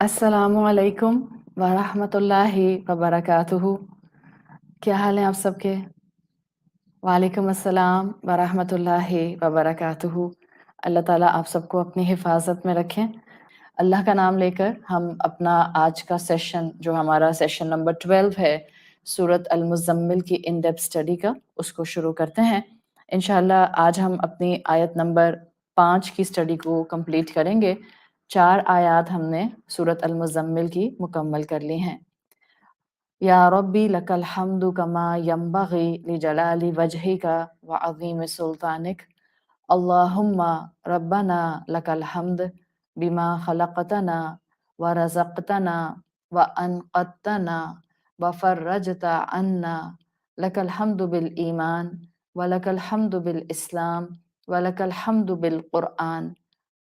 السلام علیکم ورحمۃ اللہ وبرکاتہ. کیا حال ہیں آپ سب کے؟ وعلیکم السلام ورحمۃ اللہ وبرکاتہ. اللہ تعالیٰ آپ سب کو اپنی حفاظت میں رکھیں. اللہ کا نام لے کر ہم اپنا آج کا سیشن جو ہمارا سیشن نمبر 12 ہے سورۃ المزمل کی ان ڈیپتھ اسٹڈی کا، اس کو شروع کرتے ہیں. انشاءاللہ آج ہم اپنی آیت نمبر 5 کی اسٹڈی کو کمپلیٹ کریں گے. 4 آیات ہم نے سورۃ المزمل کی مکمل کر لی ہیں. یا ربی لک الحمد کما ینبغی لجلال وجہک وعظیم سلطانک. اللہم ربنا لک الحمد بما خلقتنا ورزقتنا وانقذتنا وفرجت عنا. لک الحمد بالایمان ولک الحمد بالاسلام ولک الحمد بالقرآن.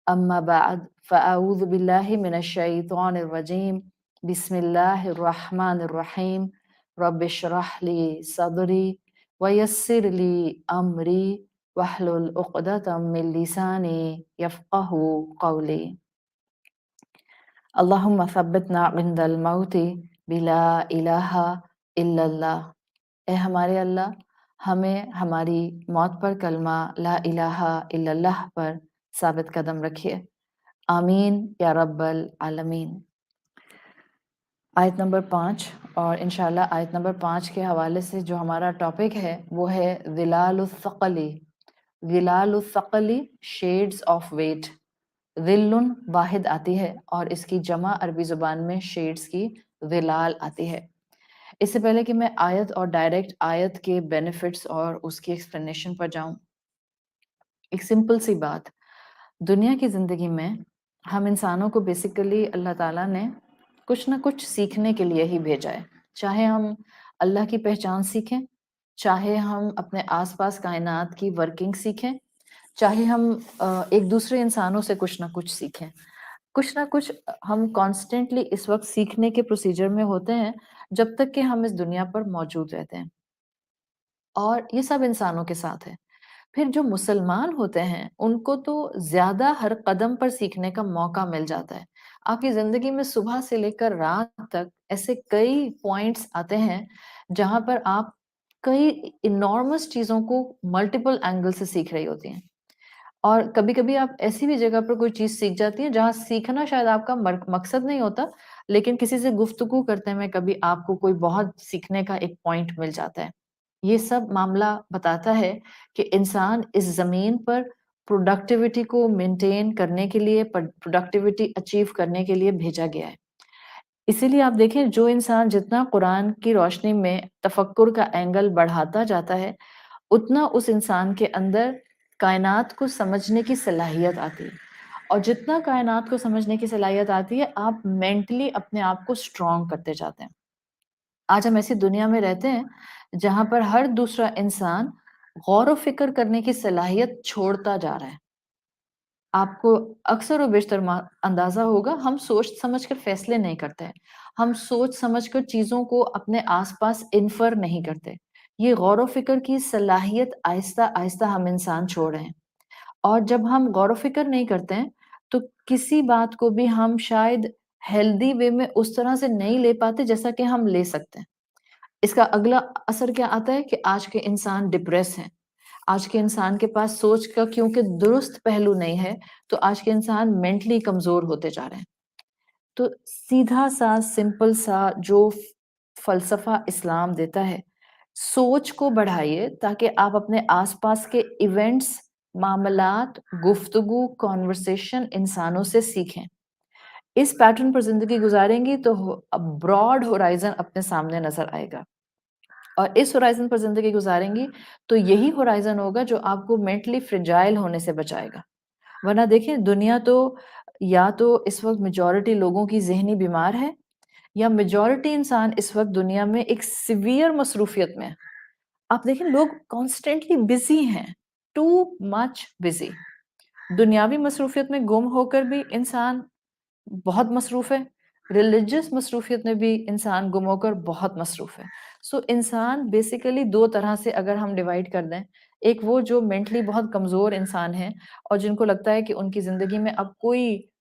اما بعد فاعوذ باللہ من الشیطان الرجیم. بسم اللہ الرحمن الرحیم. رب اشرح لی صدری ویسر لی امری واحلل عقدۃ من لسانی یفقہوا قولی. اللہم ثبتنا عند الموت بلا الہ الا اللہ. اے ہمارے اللہ، ہمیں ہماری موت پر کلمہ لا الہ الا اللہ پر ثابت قدم رکھیے. آمین یا رب العالمین. آیت نمبر 5 اور انشاءاللہ آیت نمبر 5 کے حوالے سے جو ہمارا ٹاپک ہے وہ ہے ظلال الثقلی. ظلال الثقلی شیڈز آف ویٹ. ظل واحد آتی ہے اور اس کی جمع عربی زبان میں شیڈز کی ظلال آتی ہے. اس سے پہلے کہ میں آیت اور ڈائریکٹ آیت کے بینیفٹس اور اس کی ایکسپلینیشن پر جاؤں، ایک سمپل سی بات. دنیا کی زندگی میں ہم انسانوں کو بیسیکلی اللہ تعالیٰ نے کچھ نہ کچھ سیکھنے کے لیے ہی بھیجا ہے. چاہے ہم اللہ کی پہچان سیکھیں، چاہے ہم اپنے آس پاس کائنات کی ورکنگ سیکھیں، چاہے ہم ایک دوسرے انسانوں سے کچھ نہ کچھ سیکھیں. کچھ نہ کچھ ہم کانسٹنٹلی اس وقت سیکھنے کے پروسیجر میں ہوتے ہیں جب تک کہ ہم اس دنیا پر موجود رہتے ہیں، اور یہ سب انسانوں کے ساتھ ہے. پھر جو مسلمان ہوتے ہیں ان کو تو زیادہ ہر قدم پر سیکھنے کا موقع مل جاتا ہے. آپ کی زندگی میں صبح سے لے کر رات تک ایسے کئی پوائنٹس آتے ہیں جہاں پر آپ کئی انارمس چیزوں کو ملٹیپل اینگل سے سیکھ رہی ہوتی ہیں. اور کبھی کبھی آپ ایسی بھی جگہ پر کوئی چیز سیکھ جاتی ہیں جہاں سیکھنا شاید آپ کا مقصد نہیں ہوتا، لیکن کسی سے گفتگو کرتے میں کبھی آپ کو کوئی بہت سیکھنے کا ایک پوائنٹ مل جاتا ہے. یہ سب معاملہ بتاتا ہے کہ انسان اس زمین پر پروڈکٹیوٹی کو مینٹین کرنے کے لیے، پروڈکٹیوٹی اچیو کرنے کے لیے بھیجا گیا ہے. اسی لیے آپ دیکھیں جو انسان جتنا قرآن کی روشنی میں تفکر کا اینگل بڑھاتا جاتا ہے اتنا اس انسان کے اندر کائنات کو سمجھنے کی صلاحیت آتی ہے، اور جتنا کائنات کو سمجھنے کی صلاحیت آتی ہے آپ مینٹلی اپنے آپ کو اسٹرانگ کرتے جاتے ہیں. آج ہم ایسی دنیا میں رہتے ہیں جہاں پر ہر دوسرا انسان غور و فکر کرنے کی صلاحیت چھوڑتا جا رہا ہے. آپ کو اکثر و بیشتر اندازہ ہوگا ہم سوچ سمجھ کر فیصلے نہیں کرتے ہیں، ہم سوچ سمجھ کر چیزوں کو اپنے آس پاس انفر نہیں کرتے. یہ غور و فکر کی صلاحیت آہستہ آہستہ ہم انسان چھوڑ رہے ہیں، اور جب ہم غور و فکر نہیں کرتے ہیں تو کسی بات کو بھی ہم شاید ہیلدی وے میں اس طرح سے نہیں لے پاتے جیسا کہ ہم لے سکتے ہیں. اس کا اگلا اثر کیا آتا ہے کہ آج کے انسان ڈپریس ہیں. آج کے انسان کے پاس سوچ کا کیونکہ درست پہلو نہیں ہے تو آج کے انسان مینٹلی کمزور ہوتے جا رہے ہیں. تو سیدھا سا سمپل سا جو فلسفہ اسلام دیتا ہے، سوچ کو بڑھائیے تاکہ آپ اپنے آس پاس کے ایونٹس، معاملات، گفتگو، کانورسیشن انسانوں سے سیکھیں. اس پیٹرن پر زندگی گزاریں گی تو براڈ ہورائزن اپنے سامنے نظر آئے گا، اور اس ہورائزن پر زندگی گزاریں گی تو یہی ہورائزن ہوگا جو آپ کو مینٹلی فریجائل ہونے سے بچائے گا. ورنہ دیکھیں دنیا تو یا تو اس وقت میجورٹی لوگوں کی ذہنی بیمار ہے، یا میجورٹی انسان اس وقت دنیا میں ایک سیویئر مصروفیت میں ہے. آپ دیکھیں لوگ کانسٹنٹلی بزی ہیں، ٹو مچ بزی. دنیاوی مصروفیت میں گم ہو کر بھی انسان بہت مصروف ہے، ریلیجس مصروفیت میں بھی انسان گم ہو کر بہت مصروف ہے. سو انسان بیسیکلی دو طرح سے اگر ہم ڈیوائڈ کر دیں، ایک وہ جو مینٹلی بہت کمزور انسان ہیں اور جن کو لگتا ہے کہ ان کی زندگی میں اب کوئی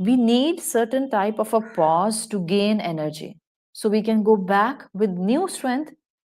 we need certain type of a pause to gain energy so we can go back with new strength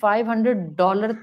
$500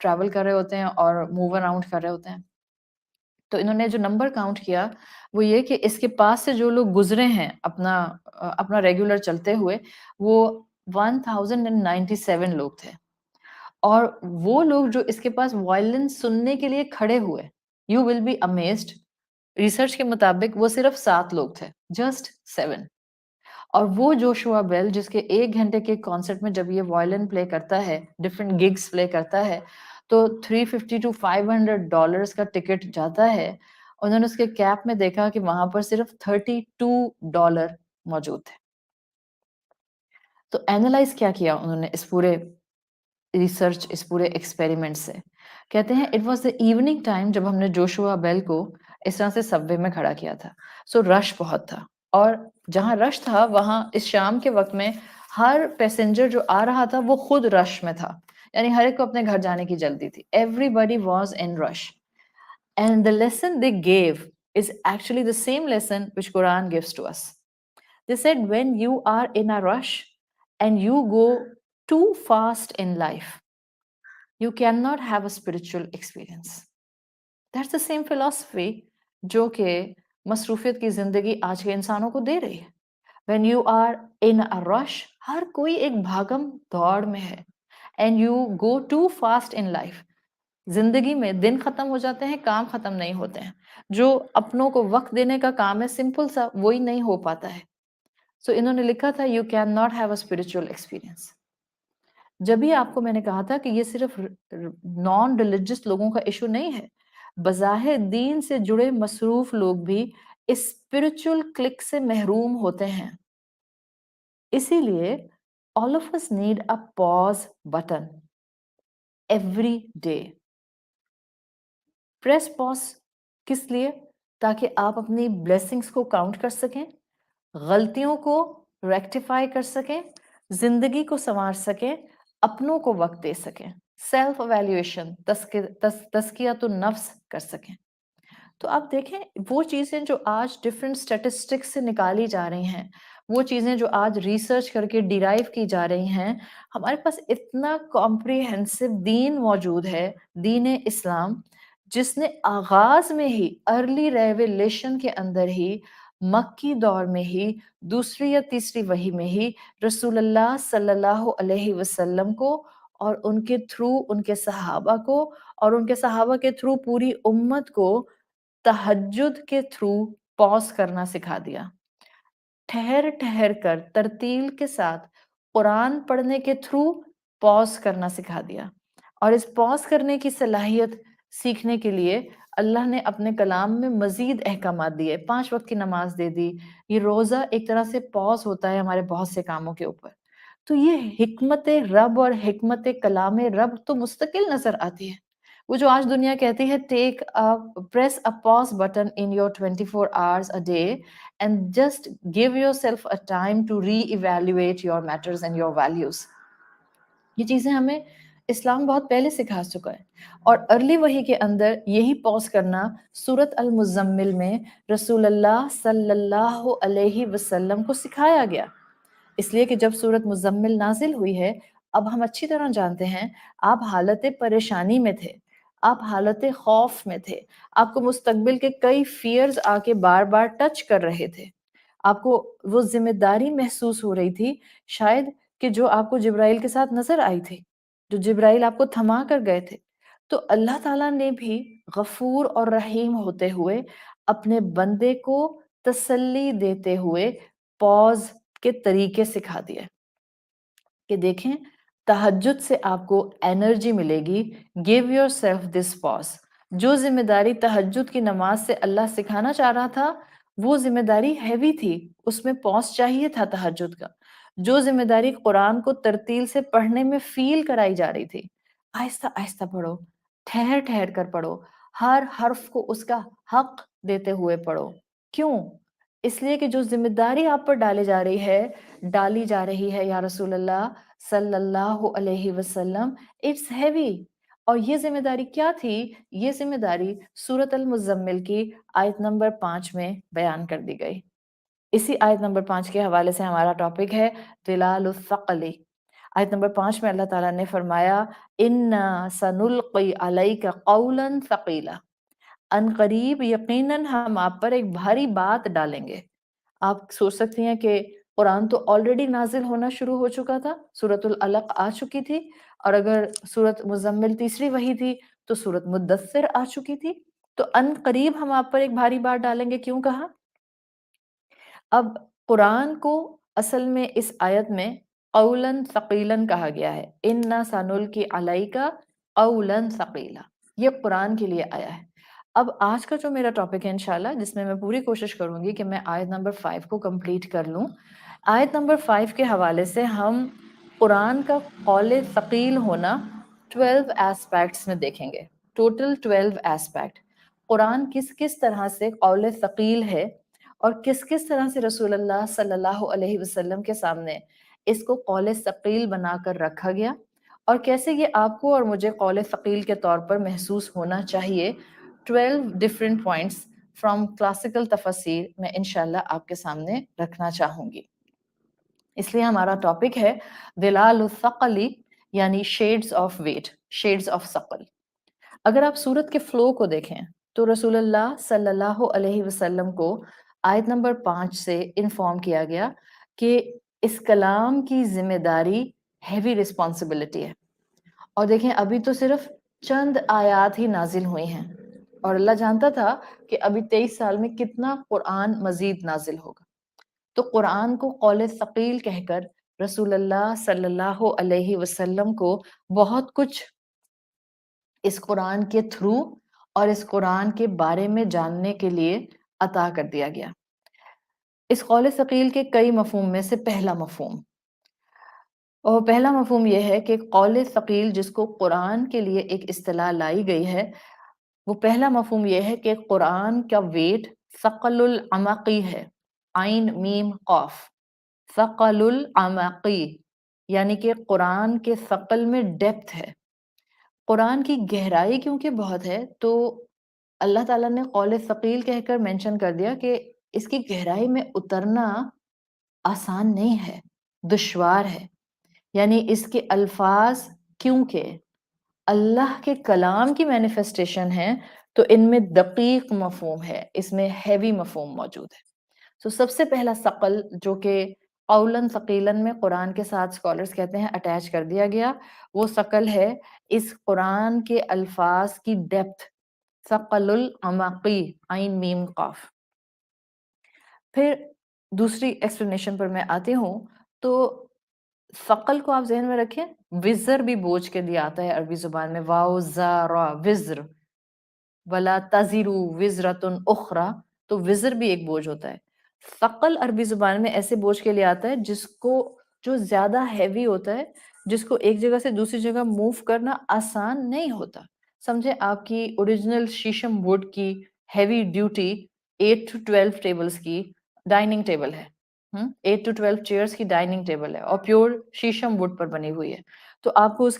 travel کر رہے ہوتے ہیں اور موو اراؤنڈ کر رہے ہوتے ہیں. تو انہوں نے جو نمبر کاؤنٹ کیا وہ یہ کہ اس کے پاس سے جو لوگ گزرے ہیں اپنا ریگولر چلتے ہوئے وہ 1097 لوگ تھے. اور وہ لوگ جو اس کے پاس وائلن سننے کے لیے کھڑے ہوئے, you will be amazed, research کے مطابق وہ صرف 7 لوگ تھے, جسٹ 7. اور وہ جوشوا بیل جس کے 1 گھنٹے کے کانسرٹ میں جب یہ وائلن پلے کرتا ہے, ڈفرینٹ گگز پلے کرتا ہے, تو $350 to $500 کا ٹکٹ جاتا ہے. انہوں نے اس کے کیپ میں دیکھا کہ وہاں پر صرف $32 موجود تھے. تو اینالائز کیا انہوں نے اس پورے ریسرچ, اس پورے ایکسپیریمنٹ سے, کہتے ہیں it was the evening time جب ہم نے جوشوا بیل کو اس طرح سے سب وے میں کھڑا کیا تھا. سو رش بہت تھا, اور جہاں رش تھا وہاں اس شام کے وقت میں ہر پیسنجر جو آ رہا تھا وہ خود رش میں تھا, یعنی ہر ایک کو اپنے گھر جانے کی جلدی تھی. Everybody was in rush, and the lesson they gave is actually the same lesson which Quran gives to us. They said when you are in a rush and you go too fast in life, you cannot have a spiritual experience. That's the same philosophy جو کہ مصروفیت کی زندگی آج کے انسانوں کو دے رہی ہے. When you are in a rush, ہر کوئی ایک بھاگم دوڑ میں ہے, and you go too fast in life, زندگی میں دن ختم ہو جاتے ہیں, کام ختم نہیں ہوتے ہیں. جو اپنوں کو وقت دینے کا کام ہے سمپل سا, وہی نہیں ہو پاتا ہے. سو انہوں نے لکھا تھا you can not have a spiritual experience. جب بھی آپ کو میں نے کہا تھا کہ یہ صرف نان ریلیجس لوگوں کا ایشو نہیں ہے, بظاہر دین سے جڑے مصروف لوگ بھی اسپرچل کلک سے محروم ہوتے ہیں. اسی لیے all of us need a pause button every day. Press پاس کس لیے؟ تاکہ آپ اپنی بلیسنگز کو کاؤنٹ کر سکیں, غلطیوں کو ریکٹیفائی کر سکیں, زندگی کو سنوار سکیں, اپنوں کو وقت دے سکیں, سیلف ایویلیویشن, تزکیۃ النفس کر سکیں. تو آپ دیکھیں وہ چیزیں جو آج ڈفرینٹ اسٹیٹسٹکس سے نکالی جا رہی ہیں, وہ چیزیں جو آج ریسرچ کر کے ڈیرائیو کی جا رہی ہیں, ہمارے پاس اتنا کمپریہنسو دین موجود ہے, دین اسلام, جس نے آغاز میں ہی ارلی ریویلیشن کے اندر ہی, مکی دور میں ہی, دوسری یا تیسری وحی میں ہی رسول اللہ صلی اللہ علیہ وسلم کو اور ان کے تھرو ان کے صحابہ کو اور ان کے صحابہ کے تھرو پوری امت کو تہجد کے تھرو پاز کرنا سکھا دیا. ٹھہر ٹھہر کر ترتیل کے ساتھ قرآن پڑھنے کے تھرو پاز کرنا سکھا دیا. اور اس پاز کرنے کی صلاحیت سیکھنے کے لیے اللہ نے اپنے کلام میں مزید احکامات دیے, 5 وقت کی نماز دے دی, یہ روزہ ایک طرح سے پاز ہوتا ہے ہمارے بہت سے کاموں کے اوپر. تو یہ حکمت رب اور حکمت کلام رب تو مستقل نظر آتی ہے. وہ جو آج دنیا کہتی ہے press a pause button in your 24 hours a day and just give yourself a time to re-evaluate your matters and your values. یہ چیزیں ہمیں اسلام بہت پہلے سکھا چکا ہے, اور ارلی وحی کے اندر یہی پاز کرنا سورۃ المزمل میں رسول اللہ صلی اللہ علیہ وسلم کو سکھایا گیا. اس لیے کہ جب سورۃ مزمل نازل ہوئی ہے, اب ہم اچھی طرح جانتے ہیں آپ حالت پریشانی میں تھے, آپ حالت خوف میں تھے, آپ کو مستقبل کے کئی فیئرز آ کے بار بار ٹچ کر رہے تھے, آپ کو وہ ذمہ داری محسوس ہو رہی تھی شاید کہ جو آپ کو جبرائیل کے ساتھ نظر آئی تھی, جو جبرائیل آپ کو تھما کر گئے تھے. تو اللہ تعالیٰ نے بھی غفور اور رحیم ہوتے ہوئے اپنے بندے کو تسلی دیتے ہوئے پاز کے طریقے سکھا دیے کہ دیکھیں تہجد سے آپ کو انرجی ملے گی, give yourself this pause. جو ذمہ داری تہجد کی نماز سے اللہ سکھانا چاہ رہا تھا وہ ذمہ داری ہیوی تھی, اس میں پاز چاہیے تھا تہجد کا. جو ذمہ داری قرآن کو ترتیل سے پڑھنے میں فیل کرائی جا رہی تھی, آہستہ آہستہ پڑھو, ٹھہر ٹھہر کر پڑھو, ہر حرف کو اس کا حق دیتے ہوئے پڑھو. کیوں؟ اس لیے کہ جو ذمہ داری آپ پر ڈالی جا رہی ہے یا رسول اللہ صلی اللہ علیہ وسلم, اٹس ہیوی. اور یہ ذمہ داری کیا تھی؟ یہ ذمہ داری سورۃ المزمل کی آیت نمبر 5 میں بیان کر دی گئی. اسی آیت نمبر 5 کے حوالے سے ہمارا ٹاپک ہے دلال الثقل. آیت نمبر 5 میں اللہ تعالیٰ نے فرمایا اِنَّا سَنُلْقِي عَلَيْكَ قَوْلًا ثَقِيلًا، ان قریب یقیناً ہم آپ پر ایک بھاری بات ڈالیں گے۔ آپ سوچ سکتی ہیں کہ قرآن تو آلریڈی نازل ہونا شروع ہو چکا تھا، سورۃ العلق آ چکی تھی، اور اگر سورۃ مزمل تیسری وحی تھی تو سورۃ مدثر آ چکی تھی، تو ان قریب ہم آپ پر ایک بھاری بات ڈالیں گے کیوں کہا؟ اب قرآن کو اصل میں اس آیت میں قولاً ثقیلاً کہا گیا ہے، اِنَّا سَنُلْقِي عَلَيْكَ قَوْلًا ثقیلا، یہ قرآن کے لیے آیا ہے۔ اب آج کا جو میرا ٹاپک ہے انشاءاللہ، جس میں پوری کوشش کروں گی کہ میں آیت نمبر 5 کو کمپلیٹ کر لوں، آیت نمبر 5 کے حوالے سے ہم قرآن کا قول ثقیل ہونا 12 ایسپیکٹس میں دیکھیں گے، ٹوٹل 12 ایسپیکٹ، قرآن کس کس طرح سے قول ثقیل ہے اور کس کس طرح سے رسول اللہ صلی اللہ علیہ وسلم کے سامنے اس کو قول ثقیل بنا کر رکھا گیا، اور کیسے یہ آپ کو اور مجھے قول ثقیل کے طور پر محسوس ہونا چاہیے۔ 12 ڈفرینٹ پوائنٹس فرام کلاسیکل تفسیر میں انشاءاللہ آپ کے سامنے رکھنا چاہوں گی۔ اس لیے ہمارا ٹاپک ہے دلال الثقل، یعنی shades of weight, shades of ثقل۔ اگر آپ سورت کے فلو کو دیکھیں تو رسول اللہ صلی اللہ علیہ وسلم کو آیت نمبر 5 سے انفارم کیا گیا کہ اس کلام کی ذمہ داری ہیوی رسپانسبلٹی ہے، اور دیکھیں ابھی تو صرف چند آیات ہی نازل ہوئی ہیں، اور اللہ جانتا تھا کہ ابھی 23 سال میں کتنا قرآن مزید نازل ہوگا، تو قرآن کو قول ثقیل کہہ کر رسول اللہ صلی اللہ علیہ وسلم کو بہت کچھ اس قرآن کے تھرو اور اس قرآن کے بارے میں جاننے کے لیے عطا کر دیا گیا۔ اس قول ثقیل کے کئی مفہوم میں سے پہلا مفہوم یہ ہے کہ قول ثقیل جس کو قرآن کے لیے ایک اصطلاح لائی گئی ہے، وہ پہلا مفہوم یہ ہے کہ قرآن کا ویٹ ثقل العمقی ہے، عین میم قاف، ثقل العمقی، یعنی کہ قرآن کے ثقل میں ڈیپتھ ہے، قرآن کی گہرائی کیونکہ بہت ہے، تو اللہ تعالیٰ نے قول ثقیل کہہ کر مینشن کر دیا کہ اس کی گہرائی میں اترنا آسان نہیں ہے، دشوار ہے، یعنی اس کے الفاظ کیونکہ اللہ کے کلام کی مینیفیسٹیشن ہے تو ان میں دقیق مفہوم ہے، اس میں ہیوی مفہوم موجود ہے۔ تو سب سے پہلا ثقل جو کہ قولاً ثقیلاً میں قرآن کے ساتھ اسکالرز کہتے ہیں اٹیچ کر دیا گیا، وہ ثقل ہے اس قرآن کے الفاظ کی ڈیپتھ، ثقل العمقی، عین میم قاف۔ پھر دوسری ایکسپلینیشن پر میں آتی ہوں، تو ثقل کو آپ ذہن میں رکھیں، وزر بھی بوجھ کے دیا آتا ہے عربی زبان میں، واو زا را، وزر، ولا تزرو وزرتن اخرى، تو وزر بھی ایک بوجھ ہوتا ہے۔ ثقل عربی زبان میں ایسے بوجھ کے لیے آتا ہے جس کو، جو زیادہ ہیوی ہوتا ہے، جس کو ایک جگہ سے دوسری جگہ موو کرنا آسان نہیں ہوتا۔ سمجھے آپ کی اوریجنل شیشم ووڈ کی ہیوی ڈیوٹی 8 to 12 ٹیبلز کی ڈائننگ ٹیبل ہے، 8 to 12 چیئرز کی ڈائننگ ٹیبل ہے، اور پیور شیشم ووڈ پر بنی ہوئی ہے، تو آپ کو اس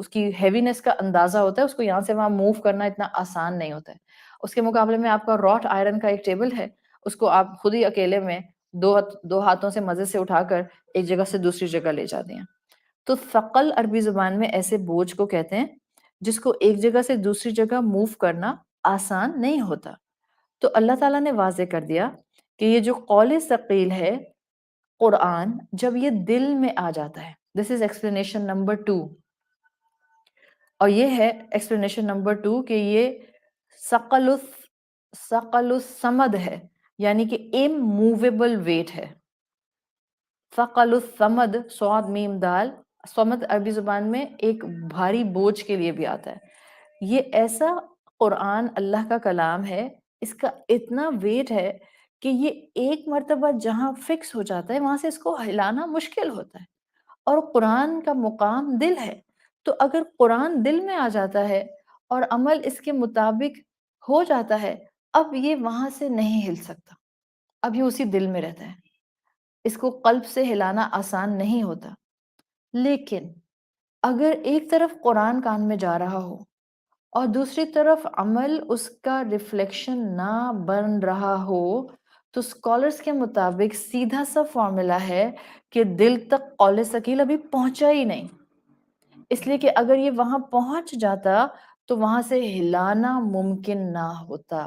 کی ہیوینس کا اندازہ ہوتا ہے، اس کو یہاں سے وہاں موو کرنا اتنا آسان نہیں ہوتا ہے۔ اس کے مقابلے میں آپ کا راٹ آئرن کا ایک ٹیبل ہے، اس کو آپ خود ہی اکیلے میں دو ہاتھوں سے مزے سے اٹھا کر ایک جگہ سے دوسری جگہ لے جاتے ہیں۔ تو ثقل عربی زبان میں ایسے بوجھ کو کہتے ہیں جس کو ایک جگہ سے دوسری جگہ موو کرنا آسان نہیں ہوتا۔ تو اللہ تعالیٰ نے واضح کر دیا کہ یہ جو قول ثقیل ہے قرآن، جب یہ دل میں آ جاتا ہے، دس از ایکسپلینیشن نمبر 2، اور یہ ہے ایکسپلینیشن نمبر 2 کہ یہ ثقل الصمد ہے، یعنی کہ اموویبل ویٹ ہے۔ ثقل الصمد، صاد میم دال، صمد عربی زبان میں ایک بھاری بوجھ کے لیے بھی آتا ہے۔ یہ ایسا قرآن اللہ کا کلام ہے، اس کا اتنا ویٹ ہے کہ یہ ایک مرتبہ جہاں فکس ہو جاتا ہے وہاں سے اس کو ہلانا مشکل ہوتا ہے، اور قرآن کا مقام دل ہے، تو اگر قرآن دل میں آ جاتا ہے اور عمل اس کے مطابق ہو جاتا ہے، اب یہ وہاں سے نہیں ہل سکتا، اب یہ اسی دل میں رہتا ہے، اس کو قلب سے ہلانا آسان نہیں ہوتا۔ لیکن اگر ایک طرف قرآن کان میں جا رہا ہو اور دوسری طرف عمل اس کا ریفلیکشن نہ بن رہا ہو، تو اسکالرس کے مطابق سیدھا سا فارمولا ہے کہ دل تک قول ثقیل ابھی پہنچا ہی نہیں، اس لیے کہ اگر یہ وہاں پہنچ جاتا تو وہاں سے ہلانا ممکن نہ ہوتا۔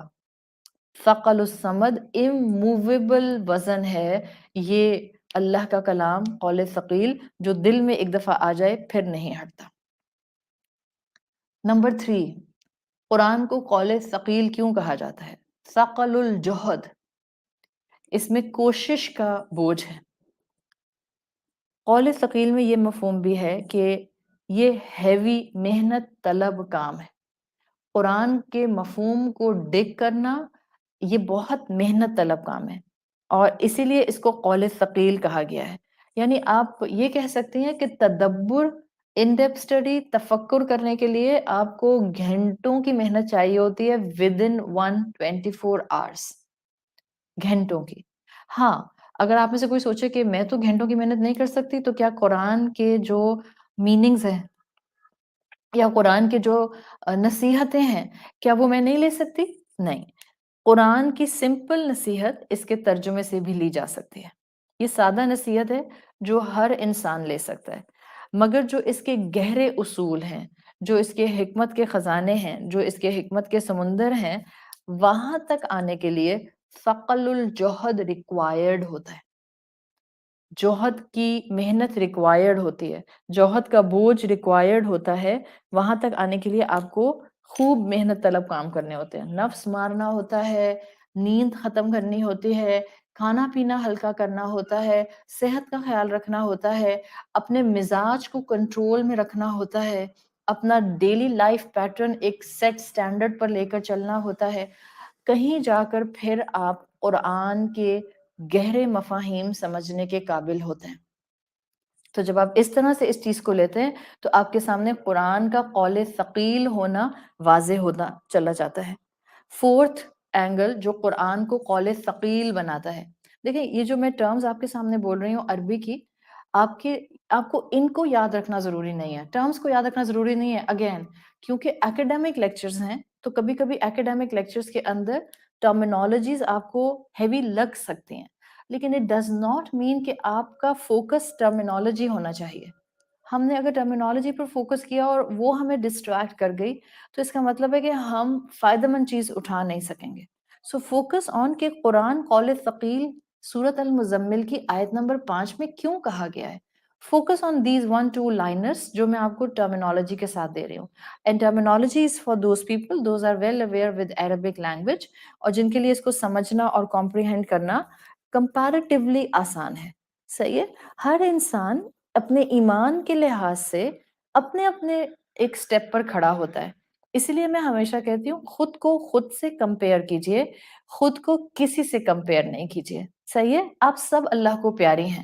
ثقل الصمد اموویبل وزن ہے یہ اللہ کا کلام قول ثقیل، جو دل میں ایک دفعہ آ جائے پھر نہیں ہٹتا۔ نمبر 3، قرآن کو قول ثقیل کیوں کہا جاتا ہے؟ ثقل الجہد، اس میں کوشش کا بوجھ ہے۔ قول ثقیل میں یہ مفہوم بھی ہے کہ یہ ہیوی محنت طلب کام ہے۔ قرآن کے مفہوم کو ڈگ کرنا یہ بہت محنت طلب کام ہے، اور اسی لیے اس کو قول ثقیل کہا گیا ہے۔ یعنی آپ یہ کہہ سکتے ہیں کہ تدبر، ان ڈیپتھ اسٹڈی، تفکر کرنے کے لیے آپ کو گھنٹوں کی محنت چاہیے ہوتی ہے within 124 hours، گھنٹوں کی۔ ہاں، اگر آپ میں سے کوئی سوچے کہ میں تو گھنٹوں کی محنت نہیں کر سکتی، تو کیا قرآن کے جو میننگز ہیں یا قرآن کے جو نصیحتیں ہیں کیا وہ میں نہیں لے سکتی؟ نہیں، قرآن کی سمپل نصیحت اس کے ترجمے سے بھی لی جا سکتی ہے۔ یہ سادہ نصیحت ہے جو ہر انسان لے سکتا ہے، مگر جو اس کے گہرے اصول ہیں، جو اس کے حکمت کے خزانے ہیں، جو اس کے حکمت کے سمندر ہیں، وہاں تک آنے کے لیے ثقل الجہد ریکوائرڈ ہوتا ہے، جوہد کی محنت ریکوائرڈ ہوتی ہے، جوہد کا بوجھ ریکوائرڈ ہوتا ہے۔ وہاں تک آنے کے لیے آپ کو خوب محنت طلب کام کرنے ہوتے ہیں، نفس مارنا ہوتا ہے، نیند ختم کرنی ہوتی ہے، کھانا پینا ہلکا کرنا ہوتا ہے، صحت کا خیال رکھنا ہوتا ہے، اپنے مزاج کو کنٹرول میں رکھنا ہوتا ہے، اپنا ڈیلی لائف پیٹرن ایک سیٹ سٹینڈرڈ پر لے کر چلنا ہوتا ہے۔ کہیں جا کر پھر آپ قرآن کے گہرے مفاہیم سمجھنے کے قابل ہوتے ہیں۔ تو جب آپ اس طرح سے اس چیز کو لیتے ہیں تو آپ کے سامنے قرآن کا قول ثقیل ہونا واضح ہونا چلا جاتا ہے۔ فورتھ اینگل جو قرآن کو قول ثقیل بناتا ہے، دیکھیں یہ جو میں ٹرمز آپ کے سامنے بول رہی ہوں عربی کی، آپ کو ان کو یاد رکھنا ضروری نہیں ہے، ٹرمز کو یاد رکھنا ضروری نہیں ہے، اگین کیونکہ ایکیڈیمک لیکچرز ہیں تو کبھی کبھی ایکیڈیمک لیکچرز کے اندر ٹرمینالوجیز آپ کو ہیوی لگ سکتی ہیں، لیکن اٹ ڈز ناٹ مین کہ آپ کا فوکس ٹرمینالوجی ہونا چاہیے۔ ہم نے اگر ٹرمینالوجی پر فوکس کیا اور وہ ہمیں ڈسٹریکٹ کر گئی تو اس کا مطلب ہے کہ ہم فائدہ مند چیز اٹھا نہیں سکیں گے۔ سو فوکس آن کہ قرآن قول ثقیل سورۃ المزمل کی آیت نمبر 5 میں کیوں کہا گیا ہے۔ فوکس آن دیز 1-2 لائنرز جو میں آپ کو ٹرمینالوجی کے ساتھ دے رہی ہوں، and terminology is for those people those are well aware with Arabic language, اور جن کے لیے اس کو سمجھنا اور کمپریہینڈ کرنا کمپیریٹیولی آسان ہے۔ صحیح ہے، ہر انسان اپنے ایمان کے لحاظ سے اپنے اپنے ایک سٹیپ پر کھڑا ہوتا ہے، اسی لیے میں ہمیشہ کہتی ہوں خود کو خود سے کمپیئر کیجئے، خود کو کسی سے کمپیئر نہیں کیجئے۔ صحیح ہے، آپ سب اللہ کو پیاری ہیں،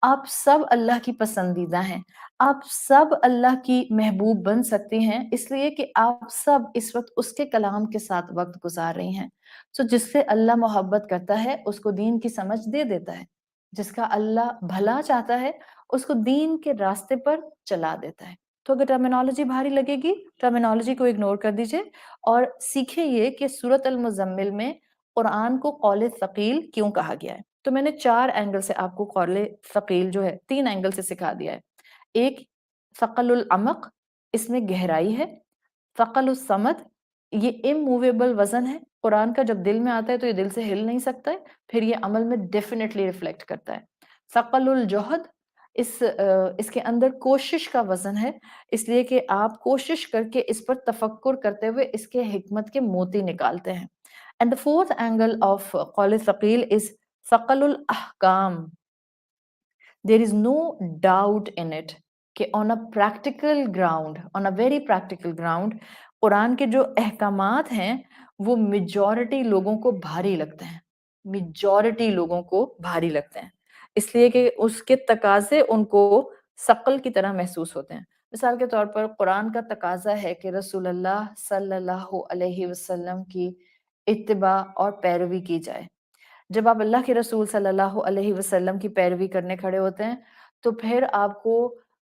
آپ سب اللہ کی پسندیدہ ہیں، آپ سب اللہ کی محبوب بن سکتی ہیں، اس لیے کہ آپ سب اس وقت اس کے کلام کے ساتھ وقت گزار رہی ہیں۔ سو جس سے اللہ محبت کرتا ہے اس کو دین کی سمجھ دے دیتا ہے، جس کا اللہ بھلا چاہتا ہے اس کو دین کے راستے پر چلا دیتا ہے۔ تو اگر ٹرمینالوجی بھاری لگے گی، ٹرمینالوجی کو اگنور کر دیجئے اور سیکھیں یہ کہ سورۃ المزمل میں قرآن کو قول ثقیل کیوں کہا گیا ہے۔ تو میں نے 4 اینگل سے آپ کو قول ثقیل جو ہے 3 اینگل سے سکھا دیا ہے۔ ایک ثقل العمق، اس میں گہرائی ہے۔ ثقل الصمد، یہ اموویبل وزن ہے، قرآن کا جب دل میں آتا ہے تو یہ دل سے ہل نہیں سکتا ہے، پھر یہ عمل میں ڈیفینیٹلی ریفلیکٹ کرتا ہے۔ ثقل الجہد، اس کے اندر کوشش کا وزن ہے، اس لیے کہ آپ کوشش کر کے اس پر تفکر کرتے ہوئے اس کے حکمت کے موتی نکالتے ہیں۔ And the fourth angle of قول ثقیل is ثقل الاحکام۔ There is no doubt in it کہ on a practical ground, on a very practical ground، قرآن کے جو احکامات ہیں وہ میجورٹی لوگوں کو بھاری لگتے ہیں، میجورٹی لوگوں کو بھاری لگتے ہیں، اس لیے کہ اس کے تقاضے ان کو ثقل کی طرح محسوس ہوتے ہیں۔ مثال کے طور پر قرآن کا تقاضا ہے کہ رسول اللہ صلی اللہ علیہ وسلم کی اتباع اور پیروی کی جائے۔ جب آپ اللہ کے رسول صلی اللہ علیہ وسلم کی پیروی کرنے کھڑے ہوتے ہیں تو پھر آپ کو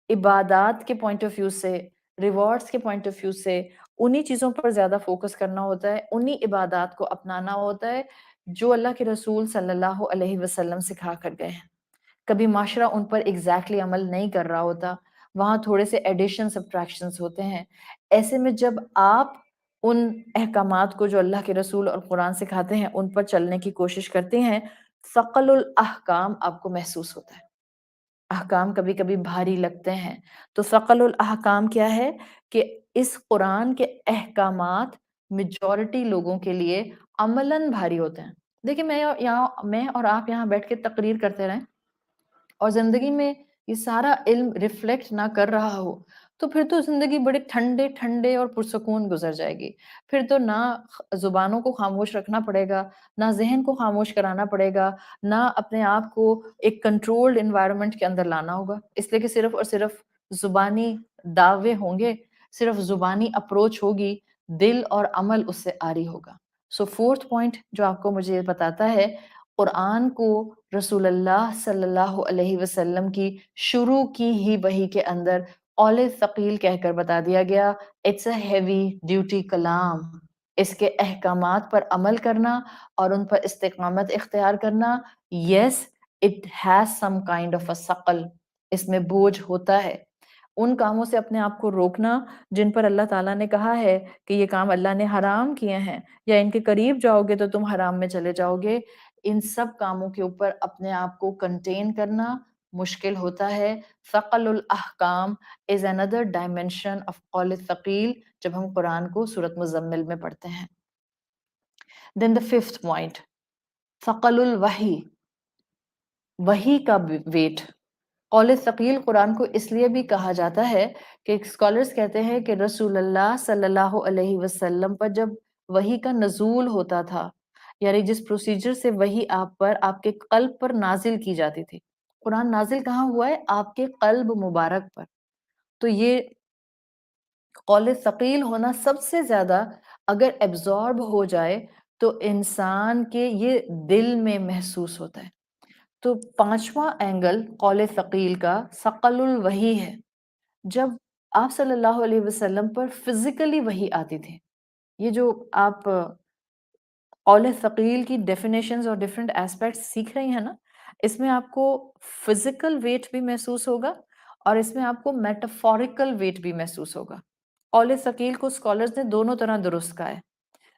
عبادات کے پوائنٹ آف ویو سے، ریوارڈز کے پوائنٹ آف ویو سے انہی چیزوں پر زیادہ فوکس کرنا ہوتا ہے، انہی عبادات کو اپنانا ہوتا ہے جو اللہ کے رسول صلی اللہ علیہ وسلم سکھا کر گئے ہیں. کبھی معاشرہ ان پر ایگزیکٹلی عمل نہیں کر رہا ہوتا، وہاں تھوڑے سے ایڈیشن سبٹریکشنز ہوتے ہیں. ایسے میں جب آپ ان احکامات کو جو اللہ کے رسول اور قرآن سکھاتے ہیں ان پر چلنے کی کوشش کرتے ہیں، ثقل الاحکام آپ کو محسوس ہوتا ہے. احکام کبھی کبھی بھاری لگتے ہیں. تو ثقل الاحکام کیا ہے کہ اس قرآن کے احکامات میجورٹی لوگوں کے لیے عملاً بھاری ہوتے ہیں. دیکھیں میں اور آپ یہاں بیٹھ کے تقریر کرتے رہیں اور زندگی میں یہ سارا علم ریفلیکٹ نہ کر رہا ہو تو پھر تو زندگی بڑے ٹھنڈے ٹھنڈے اور پرسکون گزر جائے گی. پھر تو نہ زبانوں کو خاموش رکھنا پڑے گا، نہ ذہن کو خاموش کرانا پڑے گا، نہ اپنے آپ کو ایک کنٹرولڈ انوائرمنٹ کے اندر لانا ہوگا، اس لیے کہ صرف اور صرف زبانی دعوے ہوں گے، صرف زبانی اپروچ ہوگی، دل اور عمل اس سے عاری ہوگا. سو فورتھ پوائنٹ جو آپ کو مجھے بتاتا ہے، قرآن کو رسول اللہ صلی اللہ علیہ وسلم کی شروع کی ہی وحی کے اندر قول ثقیل کہہ کر بتا دیا گیا. اٹس اے ہیوی ڈیوٹی کلام. اس کے احکامات پر عمل کرنا اور ان پر استقامت اختیار کرنا، yes it has some kind of a ثقل. اس میں بوجھ ہوتا ہے. ان کاموں سے اپنے آپ کو روکنا جن پر اللہ تعالیٰ نے کہا ہے کہ یہ کام اللہ نے حرام کیے ہیں، یا ان کے قریب جاؤ گے تو تم حرام میں چلے جاؤ گے، ان سب کاموں کے اوپر اپنے آپ کو کنٹین کرنا مشکل ہوتا ہے. ثقل الاحکام is another dimension of قول ثقیل جب ہم قرآن کو سورۃ مزمل میں پڑھتے ہیں. Then the fifth point، ثقل الوحی، وحی کا ویٹ. قول ثقیل قرآن کو اس لیے بھی کہا جاتا ہے کہ اسکالرز کہتے ہیں کہ رسول اللہ صلی اللہ علیہ وسلم پر جب وحی کا نزول ہوتا تھا، یعنی جس پروسیجر سے وحی آپ پر، آپ کے قلب پر نازل کی جاتی تھی، قرآن نازل کہاں ہوا ہے؟ آپ کے قلب مبارک پر. تو یہ قول ثقیل ہونا سب سے زیادہ اگر ایبزارب ہو جائے تو انسان کے یہ دل میں محسوس ہوتا ہے. تو پانچواں اینگل قول ثقیل کا ثقل الوحی ہے، جب آپ صلی اللہ علیہ وسلم پر فزیکلی وحی آتی تھی. یہ جو آپ قول ثقیل کی ڈیفینیشنز اور ڈیفرنٹ ایسپیکٹس سیکھ رہی ہیں نا، اس میں آپ کو فزیکل ویٹ بھی محسوس ہوگا اور اس میں آپ کو میٹافوریکل ویٹ بھی محسوس ہوگا. قول ثقیل کو اسکالرز نے دونوں طرح درست کہا ہے.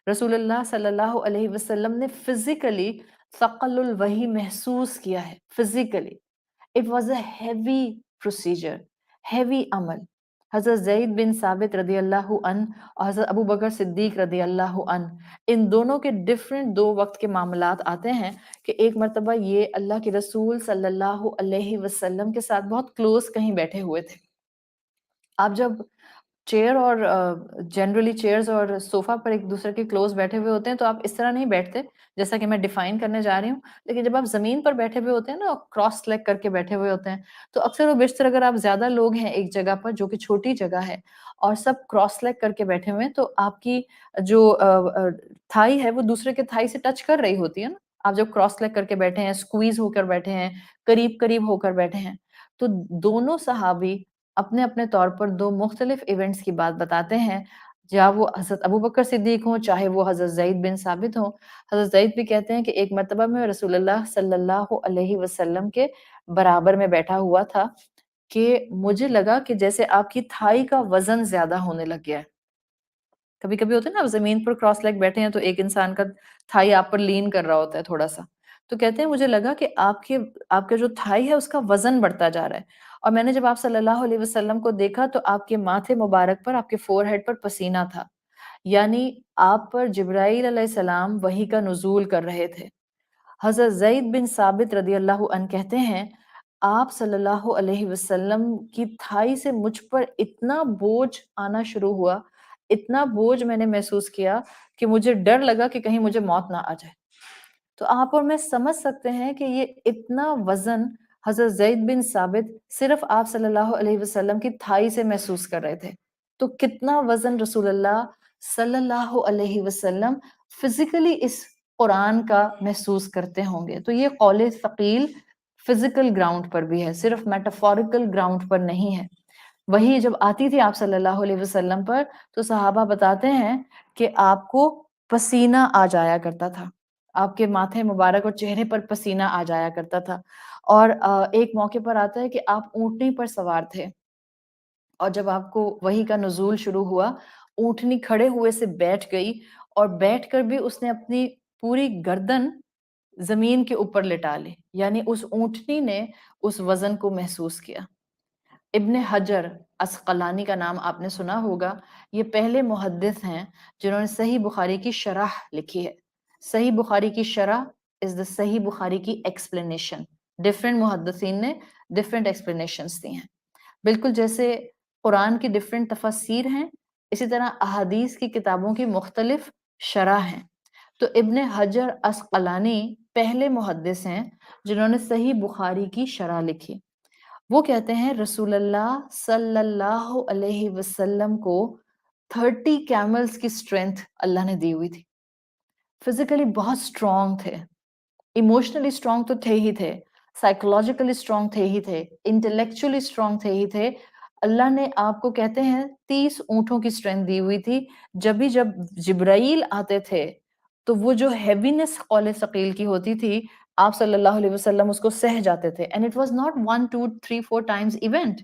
رسول اللہ صلی اللہ علیہ وسلم نے فزیکلی ثقل الوحی محسوس کیا ہے. Physically it was a heavy procedure, heavy عمل. حضرت زید بن ثابت رضی اللہ عنہ اور حضرت ابو بکر صدیق رضی اللہ عنہ، ان دونوں کے ڈیفرنٹ دو وقت کے معاملات آتے ہیں کہ ایک مرتبہ یہ اللہ کے رسول صلی اللہ علیہ وسلم کے ساتھ بہت کلوز کہیں بیٹھے ہوئے تھے. آپ جب چیئر اور جنرلی چیئرز اور صوفہ پر ایک دوسرے کے کلوز بیٹھے ہوئے ہوتے ہیں تو آپ اس طرح نہیں بیٹھتے جیسا کہ میں ڈیفائن کرنے جا رہی ہوں، لیکن جب آپ زمین پر بیٹھے ہوئے ہوتے ہیں نا، کراس لیگ کر کے بیٹھے ہوئے ہوتے ہیں، تو اکثر و بیشتر اگر آپ زیادہ لوگ ہیں ایک جگہ پر جو کہ چھوٹی جگہ ہے اور سب کراس لیگ کر کے بیٹھے ہوئے ہیں، تو آپ کی جو تھائی ہے وہ دوسرے کے تھائی سے ٹچ کر رہی ہوتی ہے نا. آپ جب کراس لیگ کر کے بیٹھے ہیں، اسکویز ہو کر بیٹھے ہیں، قریب قریب ہو کر بیٹھے ہیں. تو دونوں صحابی اپنے اپنے طور پر دو مختلف ایونٹس کی بات بتاتے ہیں، چاہے وہ حضرت ابو بکر صدیق ہوں، چاہے وہ حضرت زید بن ثابت ہوں. حضرت زید بھی کہتے ہیں کہ ایک مرتبہ میں رسول اللہ صلی اللہ علیہ وسلم کے برابر میں بیٹھا ہوا تھا کہ مجھے لگا کہ جیسے آپ کی تھائی کا وزن زیادہ ہونے لگ گیا ہے. کبھی کبھی ہوتا ہے نا، آپ زمین پر کراس لیگ بیٹھے ہیں تو ایک انسان کا تھائی آپ پر لین کر رہا ہوتا ہے تھوڑا سا، تو کہتے ہیں مجھے لگا کہ آپ کا جو تھائی ہے اس کا وزن بڑھتا جا رہا ہے. اور میں نے جب آپ صلی اللہ علیہ وسلم کو دیکھا تو آپ کے ماتھے مبارک پر، آپ کے فور ہیڈ پر پسینہ تھا، یعنی آپ پر جبرائیل علیہ السلام وحی کا نزول کر رہے تھے. حضرت زید بن ثابت رضی اللہ عنہ کہتے ہیں آپ صلی اللہ علیہ وسلم کی تھائی سے مجھ پر اتنا بوجھ آنا شروع ہوا، اتنا بوجھ میں نے محسوس کیا کہ مجھے ڈر لگا کہ کہیں مجھے موت نہ آ جائے. تو آپ اور میں سمجھ سکتے ہیں کہ یہ اتنا وزن حضرت زید بن ثابت صرف آپ صلی اللہ علیہ وسلم کی تھائی سے محسوس کر رہے تھے. تو کتنا وزن رسول اللہ صلی اللہ علیہ وسلم فزیکلی اس قرآن کا محسوس کرتے ہوں گے. تو یہ قول ثقیل فزیکل گراؤنڈ پر بھی ہے، صرف میٹافوریکل گراؤنڈ پر نہیں ہے. وہی جب آتی تھی آپ صلی اللہ علیہ وسلم پر تو صحابہ بتاتے ہیں کہ آپ کو پسینہ آ جایا کرتا تھا. آپ کے ماتھے مبارک اور چہرے پر پسینہ آ جایا کرتا تھا. اور ایک موقع پر آتا ہے کہ آپ اونٹنی پر سوار تھے اور جب آپ کو وحی کا نزول شروع ہوا، اونٹنی کھڑے ہوئے سے بیٹھ گئی اور بیٹھ کر بھی اس نے اپنی پوری گردن زمین کے اوپر لٹا لی، یعنی اس اونٹنی نے اس وزن کو محسوس کیا. ابن حجر عسقلانی کا نام آپ نے سنا ہوگا. یہ پہلے محدث ہیں جنہوں نے صحیح بخاری کی شرح لکھی ہے. صحیح بخاری کی شرح از دا صحیح بخاری کی ایکسپلینیشن. ڈفرینٹ محدثین نے ڈفرینٹ ایکسپلینیشنز دی ہیں. بالکل جیسے قرآن کی ڈفرینٹ تفاسیر ہیں، اسی طرح احادیث کی کتابوں کی مختلف شرح ہیں. تو ابن حجر عسقلانی پہلے محدث ہیں جنہوں نے صحیح بخاری کی شرح لکھی. وہ کہتے ہیں رسول اللہ صلی اللہ علیہ وسلم کو 30 کیملز کی سٹرینتھ اللہ نے دی ہوئی تھی. فزیکلی بہت سٹرونگ تھے، ایموشنلی سٹرونگ تو تھے ہی تھے، سائیکولوجیکلی سٹرونگ تھے ہی تھے، انٹلیکچولی سٹرونگ تھے ہی تھے. اللہ نے آپ کو کہتے ہیں 30 اونٹوں کی سٹرینتھ دی ہوئی تھی. جب جبرائیل آتے تھے تو وہ جو ہیوینس قول ثقیل کی ہوتی تھی، آپ صلی اللہ علیہ وسلم اس کو سہ جاتے تھے. And it was not 1 2 3 4 Times event.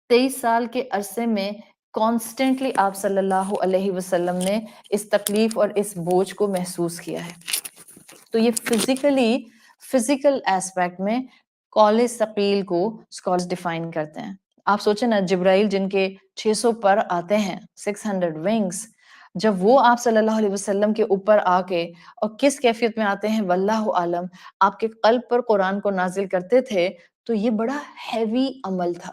23 سال کے عرصے میں کانسٹنٹلی آپ صلی اللہ علیہ وسلم نے اس تکلیف اور اس بوجھ کو محسوس کیا ہے. تو یہ فزیکل ایسپیکٹ میں قول ثقیل کو اسکالرز ڈیفائن کرتے ہیں. آپ سوچیں نا، جبرائیل جن کے 600 پر آتے ہیں، 600 ونگز، جب وہ آپ صلی اللہ علیہ وسلم کے اوپر آ کے اور کس کیفیت میں آتے ہیں واللہ عالم، آپ کے قلب پر قرآن کو نازل کرتے تھے، تو یہ بڑا ہیوی عمل تھا،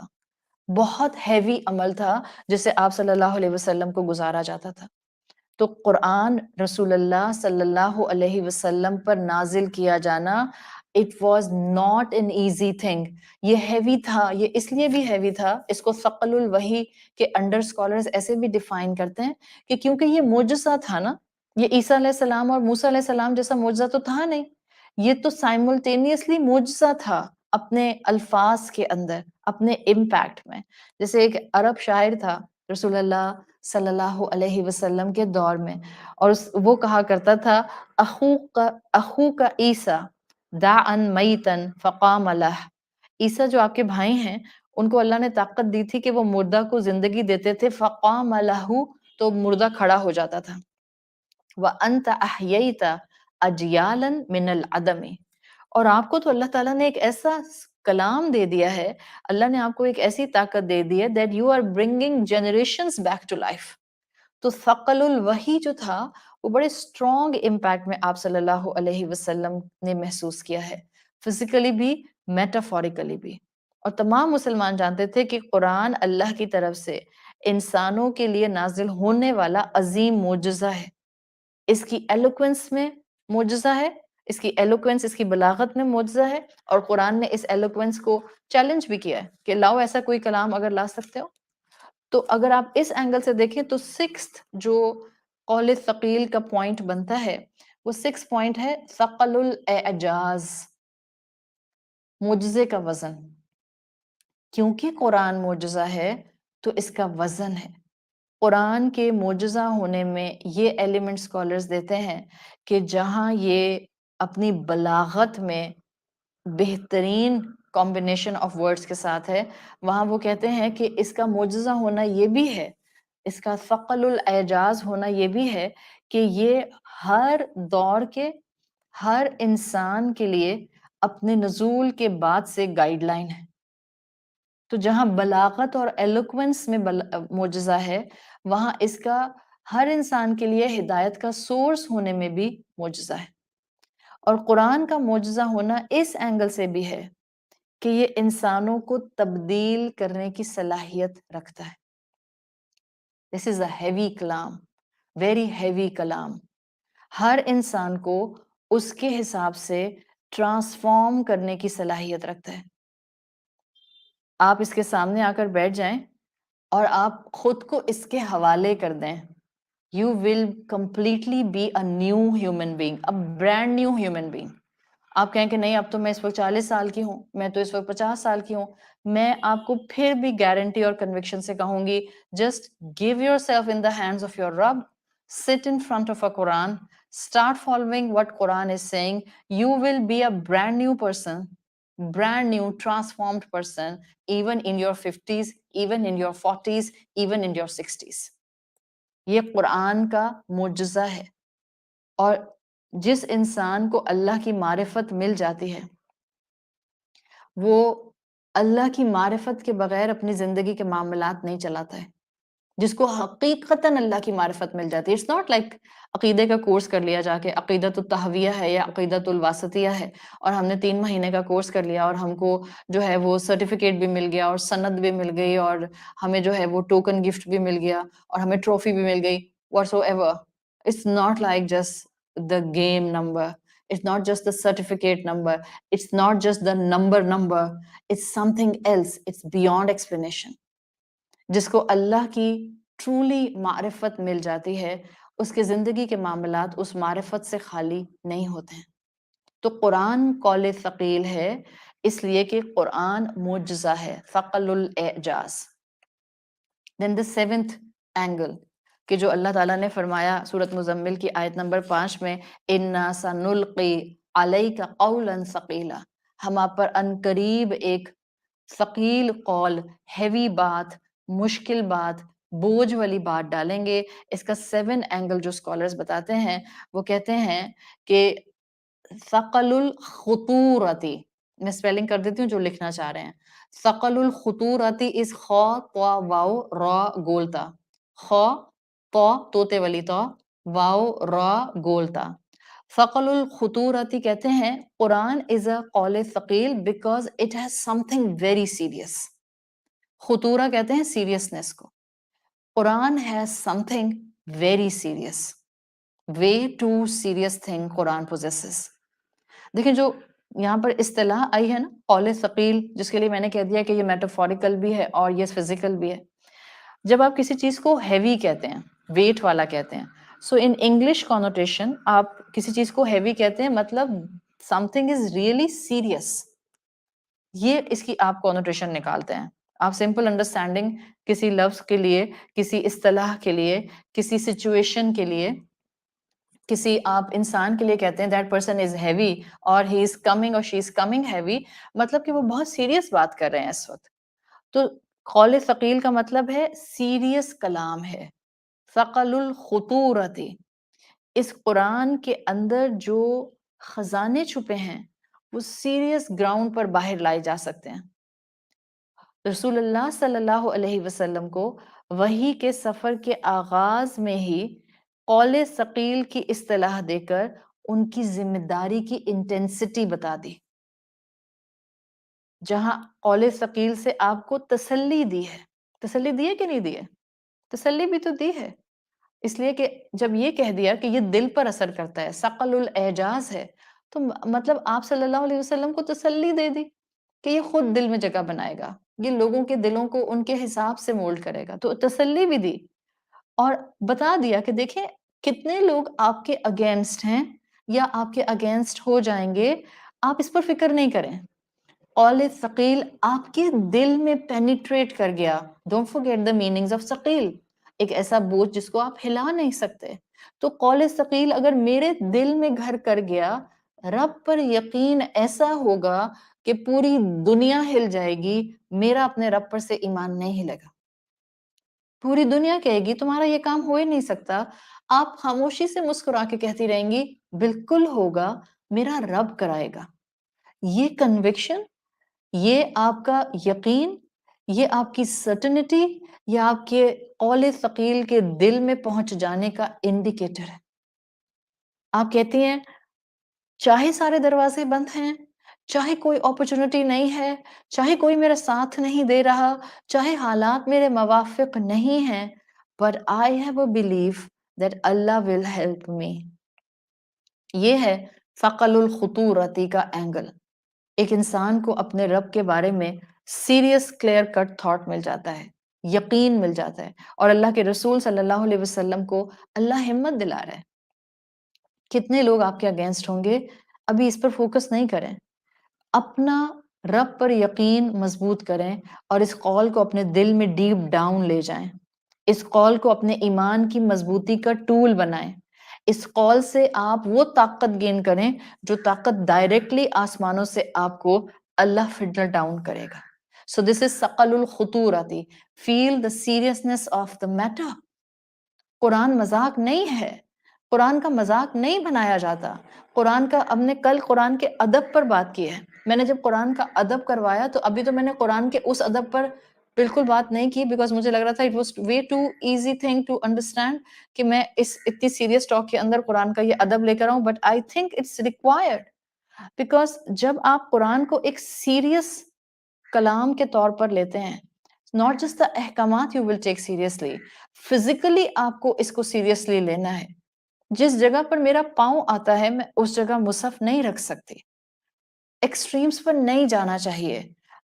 بہت ہیوی عمل تھا جسے آپ صلی اللہ علیہ وسلم کو گزارا جاتا تھا. تو قرآن رسول اللہ صلی اللہ علیہ وسلم پر نازل کیا جانا it was not an easy thing. یہ ہیوی تھا. یہ اس لیے بھی ہیوی تھا، اس کو ثقل الوحی کے انڈر اسکالرز ایسے بھی ڈیفائن کرتے ہیں کہ کیونکہ یہ معجزہ تھا نا، یہ عیسیٰ علیہ السلام اور موسیٰ علیہ السلام جیسا معجزہ تو تھا نہیں، یہ تو سائملٹینیسلی معجزہ تھا اپنے الفاظ کے اندر، اپنے امپیکٹ میں. جیسے ایک عرب شاعر تھا رسول اللہ صلی اللہ علیہ وسلم کے دور میں، اور وہ کہا کرتا تھا اخو کا عیسیٰ دعن میتن فقام لہ. عیسیٰ جو آپ کے بھائی ہیں، ان کو اللہ نے طاقت دی تھی کہ وہ مردہ کو زندگی دیتے تھے، فقام لہ تو مردہ کھڑا ہو جاتا تھا. وَأَنْتَ أَحْيَيْتَ أَجْيَالًا مِنَ الْعَدَمِ. اور آپ کو تو اللہ تعالیٰ نے ایک ایسا کلام دے دیا ہے، اللہ نے آپ کو ایک ایسی طاقت دے دی ہے that you are bringing generations back to life. تو ثقل الوحی جو تھا وہ بڑے اسٹرانگ امپیکٹ میں آپ صلی اللہ علیہ وسلم نے محسوس کیا ہے، فزیکلی بھی میٹافوریکلی بھی. اور تمام مسلمان جانتے تھے کہ قرآن اللہ کی طرف سے انسانوں کے لیے نازل ہونے والا عظیم معجزہ ہے. اس کی ایلوکوینس میں معجزہ ہے، اس کی ایلوکوینس، اس کی بلاغت میں معجزہ ہے. اور قرآن نے اس ایلوکوینس کو چیلنج بھی کیا ہے کہ لاؤ ایسا کوئی کلام اگر لا سکتے ہو. تو اگر آپ اس اینگل سے دیکھیں تو 6th جو قول ثقیل کا پوائنٹ بنتا ہے، وہ 6 پوائنٹ ہے ثقل الاعجاز، معجزے کا وزن. کیونکہ قرآن معجزہ ہے تو اس کا وزن ہے. قرآن کے معجزہ ہونے میں یہ ایلیمنٹ اسکالرز دیتے ہیں کہ جہاں یہ اپنی بلاغت میں بہترین کمبینیشن آف ورڈز کے ساتھ ہے، وہاں وہ کہتے ہیں کہ اس کا معجزہ ہونا یہ بھی ہے، اس کا ثقل الاعجاز ہونا یہ بھی ہے کہ یہ ہر دور کے ہر انسان کے لیے اپنے نزول کے بعد سے گائیڈ لائن ہے. تو جہاں بلاغت اور ایلوکوینس میں معجزہ ہے، وہاں اس کا ہر انسان کے لیے ہدایت کا سورس ہونے میں بھی معجزہ ہے. اور قرآن کا معجزہ ہونا اس اینگل سے بھی ہے کہ یہ انسانوں کو تبدیل کرنے کی صلاحیت رکھتا ہے. دس از اے ہیوی کلام، ویری ہیوی کلام. ہر انسان کو اس کے حساب سے ٹرانسفارم کرنے کی صلاحیت رکھتا ہے. آپ اس کے سامنے آ کر بیٹھ جائیں اور آپ خود کو اس کے حوالے کر دیں، you will completely be a new human being, a brand new human being. آپ کہیں کہ نہیں اب تو میں اس وقت 40 سال کی ہوں، میں تو اس وقت 50 سال کی ہوں، میں آپ کو پھر بھی گارنٹی اور کنوکشن سے کہوں گی just give yourself in the hands of your Rabb, sit in front of a Quran, Start following what Quran is saying. You will be a brand new person, brand new transformed person, even in your 50s, even in your 40s, even in your 60s. یہ قرآن کا معجزہ ہے. اور جس انسان کو اللہ کی معرفت مل جاتی ہے وہ اللہ کی معرفت کے بغیر اپنی زندگی کے معاملات نہیں چلاتا ہے. جس کو حقیقتاً اللہ کی معرفت مل جاتی ہے. اٹس ناٹ لائک عقیدے کا کورس کر لیا جا کے عقیدۃ التہویہ ہے یا عقیدۃ الواسطیہ ہے اور ہم نے 3 مہینے کا کورس کر لیا اور ہم کو جو ہے وہ سرٹیفکیٹ بھی مل گیا اور سند بھی مل گئی اور ہمیں جو ہے وہ ٹوکن گفٹ بھی مل گیا اور ہمیں ٹرافی بھی مل گئی. Whatsoever. It's not like just the game number. It's not just the certificate number. It's not just the number. It's something else. It's beyond explanation. جس کو اللہ کی ٹرولی معرفت مل جاتی ہے اس کے زندگی کے معاملات اس معرفت سے خالی نہیں ہوتے ہیں. تو قرآن قول ثقیل ہے اس لیے کہ قرآن معجزہ ہے، ثقل الاعجاز. Then the 7th angle کہ جو اللہ تعالیٰ نے فرمایا سورۃ مزمل کی آیت نمبر 5 میں اِنَّا سَنُلْقِي عَلَيْكَ قَوْلًا ثَقِيلًا، ہم آپ پر عنقریب ایک ثقیل قول، ہیوی بات، مشکل بات، بوجھ والی بات ڈالیں گے. اس کا 7 اینگل جو اسکالرز بتاتے ہیں وہ کہتے ہیں کہ ثقل الخطورتی، میں اسپیلنگ کر دیتی ہوں جو لکھنا چاہ رہے ہیں. ثقل الخطورتی از خ طا واو را گولتا، خ طا طوطے والی طا، واو را گولتا. ثقل الخطورتی کہتے ہیں قرآن از اے قول ثقیل because it has something very serious. خطورہ کہتے ہیں سیریسنس کو. Quran has something very serious, way to serious thing Quran possesses. دیکھیں جو یہاں پر اصطلاح آئی ہے نا قول ثقیل، جس کے لیے میں نے کہہ دیا کہ یہ میٹافوریکل بھی ہے اور یہ فزیکل بھی ہے. جب آپ کسی چیز کو ہیوی کہتے ہیں، ویٹ والا کہتے ہیں، سو ان انگلش کانوٹیشن آپ کسی چیز کو ہیوی کہتے ہیں مطلب some thing is really serious. یہ اس کی آپ کانوٹیشن نکالتے ہیں. آپ سمپل انڈرسٹینڈنگ کسی لفظ کے لیے، کسی اصطلاح کے لیے، کسی سچویشن کے لیے، کسی آپ انسان کے لیے کہتے ہیں دیٹ پرسن از ہیوی اور ہی از کمنگ اور شی از کمنگ ہیوی، مطلب کہ وہ بہت سیریس بات کر رہے ہیں اس وقت. تو قول ثقیل کا مطلب ہے سیریس کلام ہے. ثقل الخطورتی، اس قرآن کے اندر جو خزانے چھپے ہیں وہ سیریس گراؤنڈ پر باہر لائے جا سکتے ہیں. رسول اللہ صلی اللہ علیہ وسلم کو وحی کے سفر کے آغاز میں ہی قول ثقیل کی اصطلاح دے کر ان کی ذمہ داری کی انٹینسٹی بتا دی. جہاں قول ثقیل سے آپ کو تسلی دی ہے، تسلی دی ہے کہ نہیں دی ہے؟ تسلی بھی تو دی ہے، اس لیے کہ جب یہ کہہ دیا کہ یہ دل پر اثر کرتا ہے، ثقل الاعجاز ہے، تو مطلب آپ صلی اللہ علیہ وسلم کو تسلی دے دی کہ یہ خود دل میں جگہ بنائے گا، یہ لوگوں کے دلوں کو ان کے حساب سے مولڈ کرے گا. تو تسلی بھی دی اور بتا دیا کہ دیکھیں کتنے لوگ آپ کے اگینسٹ ہیں یا آپ کے اگینسٹ ہو جائیں گے، آپ اس پر فکر نہیں کریں. قول ثقیل آپ کے دل میں پینیٹریٹ کر گیا. Don't forget the meanings of ثقیل، ایک ایسا بوجھ جس کو آپ ہلا نہیں سکتے. تو قول ثقیل اگر میرے دل میں گھر کر گیا، رب پر یقین ایسا ہوگا کہ پوری دنیا ہل جائے گی، میرا اپنے رب پر سے ایمان نہیں ہلے گا. پوری دنیا کہے گی تمہارا یہ کام ہو ہی نہیں سکتا، آپ خاموشی سے مسکرا کے کہتی رہیں گی بالکل ہوگا، میرا رب کرائے گا. یہ کنوکشن، یہ آپ کا یقین، یہ آپ کی سرٹنٹی، یہ آپ کے قول ثقیل کے دل میں پہنچ جانے کا انڈیکیٹر ہے. آپ کہتی ہیں چاہے سارے دروازے بند ہیں، چاہے کوئی اپرچونٹی نہیں ہے، چاہے کوئی میرا ساتھ نہیں دے رہا، چاہے حالات میرے موافق نہیں ہیں، but I have a belief that Allah will help me. یہ ہے ثقل الخطورتی کا اینگل. ایک انسان کو اپنے رب کے بارے میں سیریس کلیئر کٹ تھاٹ مل جاتا ہے، یقین مل جاتا ہے، اور اللہ کے رسول صلی اللہ علیہ وسلم کو اللہ ہمت دلا رہا ہے. کتنے لوگ آپ کے اگینسٹ ہوں گے، ابھی اس پر فوکس نہیں کریں، اپنا رب پر یقین مضبوط کریں اور اس قول کو اپنے دل میں ڈیپ ڈاؤن لے جائیں، اس قول کو اپنے ایمان کی مضبوطی کا ٹول بنائیں. اس قول سے آپ وہ طاقت گین کریں جو طاقت ڈائریکٹلی آسمانوں سے آپ کو اللہ فلٹر ڈاؤن کرے گا. So this is ثقل الخطورتی. Feel the seriousness of the matter. قرآن مذاق نہیں ہے. قرآن کا مذاق نہیں بنایا جاتا. قرآن کا ہم نے کل قرآن کے ادب پر بات کی ہے. میں نے جب قرآن کا ادب کروایا تو ابھی تو میں نے قرآن کے اس ادب پر بالکل بات نہیں کی بیکاز مجھے لگ رہا تھا it was way too easy thing to understand کہ میں اس اتنی سیریس ٹاک کے اندر قرآن کا یہ ادب لے کر آؤں. But I think it's required because جب آپ قرآن کو ایک سیریس کلام کے طور پر لیتے ہیں, not just the احکامات you will take seriously, physically آپ کو اس کو seriously لینا ہے. جس جگہ پر میرا پاؤں آتا ہے میں اس جگہ مصحف نہیں رکھ سکتی. ایکسٹریمز پر نہیں جانا چاہیے.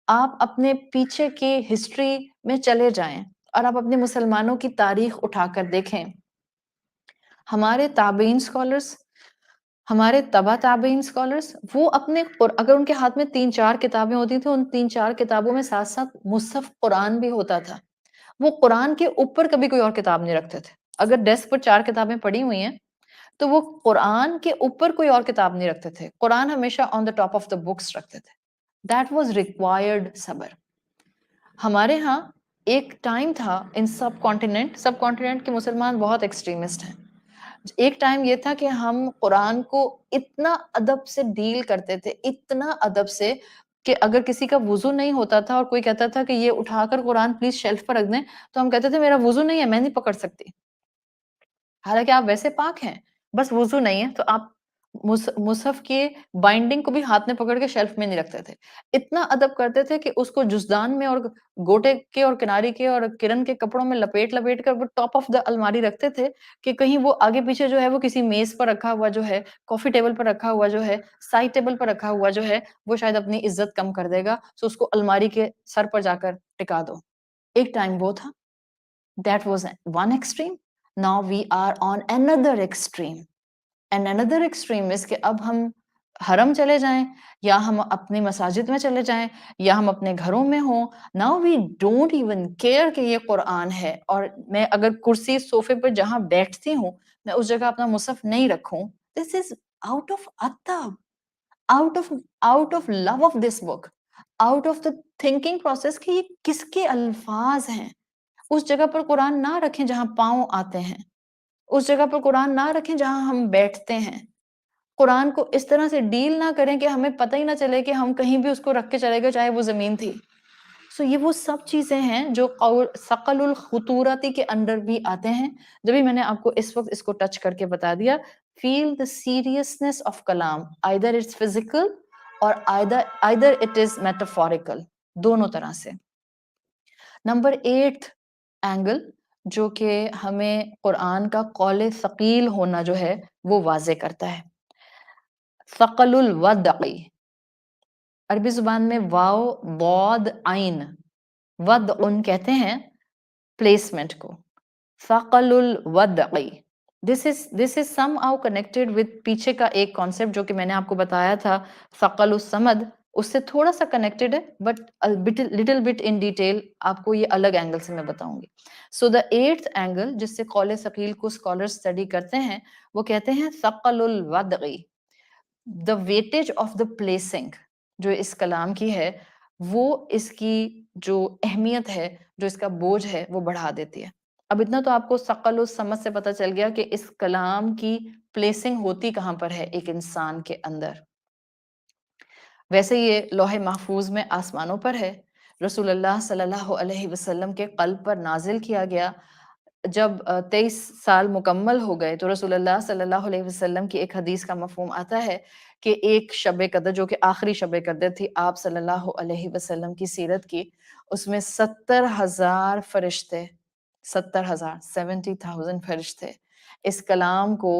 آپ اپنے پیچھے کی ہسٹری میں چلے جائیں اور آپ اپنے مسلمانوں کی تاریخ اٹھا کر دیکھیں. ہمارے تابعین اسکالرس, ہمارے تبا تابعین اسکالرس, وہ اپنے اگر ان کے ہاتھ میں 3-4 کتابیں ہوتی تھیں, ان 3-4 کتابوں میں ساتھ ساتھ مصحف قرآن بھی ہوتا تھا. وہ قرآن کے اوپر کبھی کوئی اور کتاب نہیں رکھتے تھے. اگر ڈیسک پر 4 کتابیں پڑی ہوئی ہیں تو وہ قرآن کے اوپر کوئی اور کتاب نہیں رکھتے تھے. قرآن ہمیشہ on the top of the books رکھتے تھے. دیٹ واز ریکوائرڈ صبر. ہمارے ہاں ایک ٹائم تھا ان سب کانٹیننٹ کے مسلمان بہت ایکسٹریمسٹ ہیں. ایک ٹائم یہ تھا کہ ہم قرآن کو اتنا ادب سے ڈیل کرتے تھے, اتنا ادب سے کہ اگر کسی کا وضو نہیں ہوتا تھا اور کوئی کہتا تھا کہ یہ اٹھا کر قرآن پلیز شیلف پر رکھ دیں, تو ہم کہتے تھے میرا وضو نہیں ہے, میں نہیں پکڑ سکتی. حالانکہ آپ ویسے پاک ہیں, بس وضو نہیں ہے. تو آپ مصحف کے بائنڈنگ کو بھی ہاتھ میں پکڑ کے شیلف میں نہیں رکھتے تھے. اتنا ادب کرتے تھے کہ اس کو جزدان میں اور گوٹے کے اور کناری کے اور کرن کے کپڑوں میں لپیٹ کر وہ ٹاپ آف دا الماری رکھتے تھے کہ کہیں وہ آگے پیچھے جو ہے وہ کسی میز پر رکھا ہوا جو ہے, کافی ٹیبل پر رکھا ہوا جو ہے, سائڈ ٹیبل پر رکھا ہوا جو ہے, وہ شاید اپنی عزت کم کر دے گا, سو اس کو الماری کے سر پر جا کر ٹکا دو. ایک ٹائم وہ تھا. That was one extreme. Now we are on another extreme. And another extreme is کہ اب ہم حرم چلے جائیں یا ہم اپنی مساجد میں چلے جائیں یا ہم اپنے گھروں میں ہوں, now we don't even care کہ یہ قرآن ہے, اور میں اگر کرسی صوفے پر جہاں بیٹھتی ہوں میں اس جگہ اپنا مصحف نہیں رکھوں. This is out of adab, out of love of this book, out of the thinking process کہ یہ کس کے الفاظ ہیں. اس جگہ پر قرآن نہ رکھیں جہاں پاؤں آتے ہیں, اس جگہ پر قرآن نہ رکھیں جہاں ہم بیٹھتے ہیں. قرآن کو اس طرح سے ڈیل نہ کریں کہ ہمیں پتہ ہی نہ چلے کہ ہم کہیں بھی اس کو رکھ کے چلے گئے چاہے وہ زمین تھی. سو یہ وہ سب چیزیں ہیں جو ثقل الخطورتی کے انڈر بھی آتے ہیں. جبھی میں نے آپ کو اس وقت اس کو ٹچ کر کے بتا دیا. فیل دا سیریسنس آف کلام, either it's physical اور either it is metaphorical, دونوں طرح سے. نمبر 8 اینگل جو کہ ہمیں قرآن کا قول ثقیل ہونا جو ہے وہ واضح کرتا ہے, ثقل الوضعی. عربی زبان میں واو ضاد عین وضع کہتے ہیں پلیسمنٹ کو. ثقل الوضعی, this is somehow connected with پیچھے کا ایک کانسیپٹ جو کہ میں نے آپ کو بتایا تھا ثقل الصمد, اس سے تھوڑا سا کنیکٹڈ ہے but little but in detail آپ کو یہ الگ اینگل سے میں بتاؤں گی. سو دا 8th اینگل جس سے قول ثقیل کو اسکالر اسٹڈی کرتے ہیں وہ کہتے ہیں ثقل الوضعی, دا ویٹیج آف دا پلیسنگ جو اس کلام کی ہے وہ اس کی جو اہمیت ہے, جو اس کا بوجھ ہے وہ بڑھا دیتی ہے. اب اتنا تو آپ کو ثقل الصمد سے پتہ چل گیا کہ اس کلام کی پلیسنگ ہوتی کہاں پر ہے ایک انسان کے اندر. ویسے یہ لوح محفوظ میں آسمانوں پر ہے, رسول اللہ صلی اللہ علیہ وسلم کے قلب پر نازل کیا گیا. جب 23 سال مکمل ہو گئے تو رسول اللہ صلی اللہ علیہ وسلم کی ایک حدیث کا مفہوم آتا ہے کہ ایک شب قدر جو کہ آخری شب قدر تھی آپ صلی اللہ علیہ وسلم کی سیرت کی, اس میں 70,000 فرشتے, 70,000 فرشتے اس کلام کو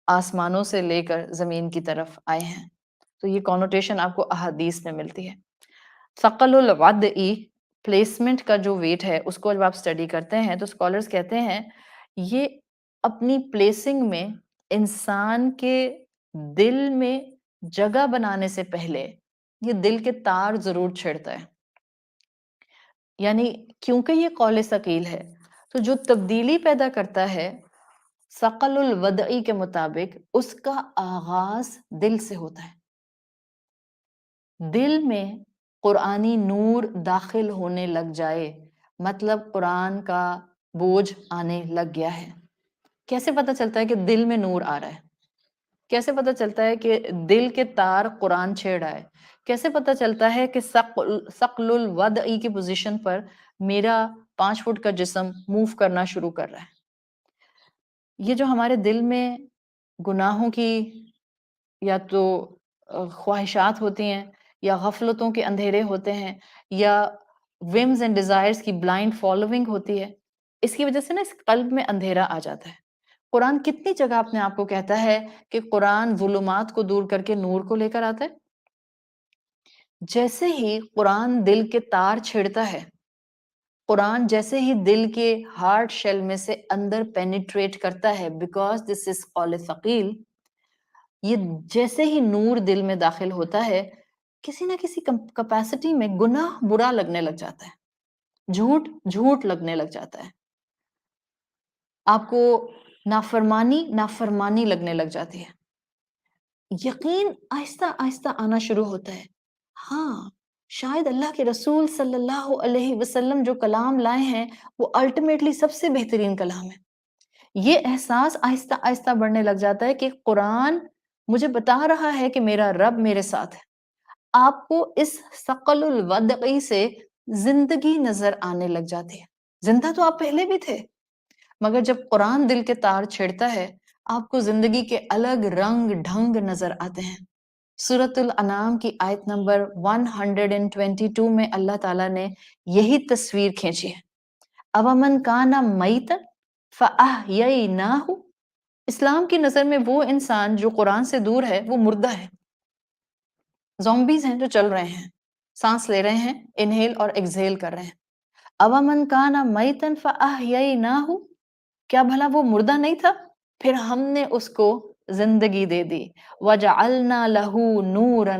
آسمانوں سے لے کر زمین کی طرف آئے ہیں. تو یہ کونوٹیشن آپ کو احادیث میں ملتی ہے. ثقل الوضعی پلیسمنٹ کا جو ویٹ ہے اس کو جب آپ اسٹڈی کرتے ہیں تو اسکالرز کہتے ہیں یہ اپنی پلیسنگ میں انسان کے دل میں جگہ بنانے سے پہلے یہ دل کے تار ضرور چھیڑتا ہے. یعنی کیونکہ یہ قول ثقیل ہے تو جو تبدیلی پیدا کرتا ہے ثقل الودعی کے مطابق اس کا آغاز دل سے ہوتا ہے. دل میں قرآنی نور داخل ہونے لگ جائے مطلب قرآن کا بوجھ آنے لگ گیا ہے. کیسے پتہ چلتا ہے کہ دل میں نور آ رہا ہے؟ کیسے پتہ چلتا ہے کہ دل کے تار قرآن چھیڑ رہا ہے؟ کیسے پتہ چلتا ہے کہ ثقل الودعی کی پوزیشن پر میرا 5 فٹ کا جسم موو کرنا شروع کر رہا ہے؟ یہ جو ہمارے دل میں گناہوں کی یا تو خواہشات ہوتی ہیں یا غفلتوں کے اندھیرے ہوتے ہیں یا ومز اینڈ ڈیزائرز کی بلائنڈ فالوئنگ ہوتی ہے، اس کی وجہ سے نا اس قلب میں اندھیرا آ جاتا ہے. قرآن کتنی جگہ اپنے آپ کو کہتا ہے کہ قرآن ظلمات کو دور کر کے نور کو لے کر آتا ہے. جیسے ہی قرآن دل کے تار چھیڑتا ہے، قرآن جیسے ہی دل کے ہارٹ شیل میں سے اندر پینیٹریٹ کرتا ہے، بیکاز دس از قول ثقیل، یہ جیسے ہی نور دل میں داخل ہوتا ہے کسی نہ کسی کیپیسٹی میں گناہ برا لگنے لگ جاتا ہے، جھوٹ جھوٹ لگنے لگ جاتا ہے، آپ کو نافرمانی لگنے لگ جاتی ہے. یقین آہستہ آہستہ آنا شروع ہوتا ہے. ہاں شاید اللہ کے رسول صلی اللہ علیہ وسلم جو کلام لائے ہیں وہ الٹیمیٹلی سب سے بہترین کلام ہے. یہ احساس آہستہ آہستہ بڑھنے لگ جاتا ہے کہ قرآن مجھے بتا رہا ہے کہ میرا رب میرے ساتھ ہے. آپ کو اس ثقل الودعی سے زندگی نظر آنے لگ جاتی ہے. زندہ تو آپ پہلے بھی تھے، مگر جب قرآن دل کے تار چھیڑتا ہے آپ کو زندگی کے الگ رنگ ڈھنگ نظر آتے ہیں. سورۃ الانعام کی آیت نمبر 122 میں اللہ تعالیٰ نے یہی تصویر کھینچی ہے. اومن کان میتا فاحییناہ، اسلام کی نظر میں وہ انسان جو قرآن سے دور ہے وہ مردہ ہے، زومبیز ہیں جو چل رہے ہیں، سانس لے رہے ہیں، انہیل اور ایکسہیل کر رہے ہیں. اومن کان میتا فاحییناہ، کیا بھلا وہ مردہ نہیں تھا، پھر ہم نے اس کو زندگی دے دی. وجعلنا لہ نورا،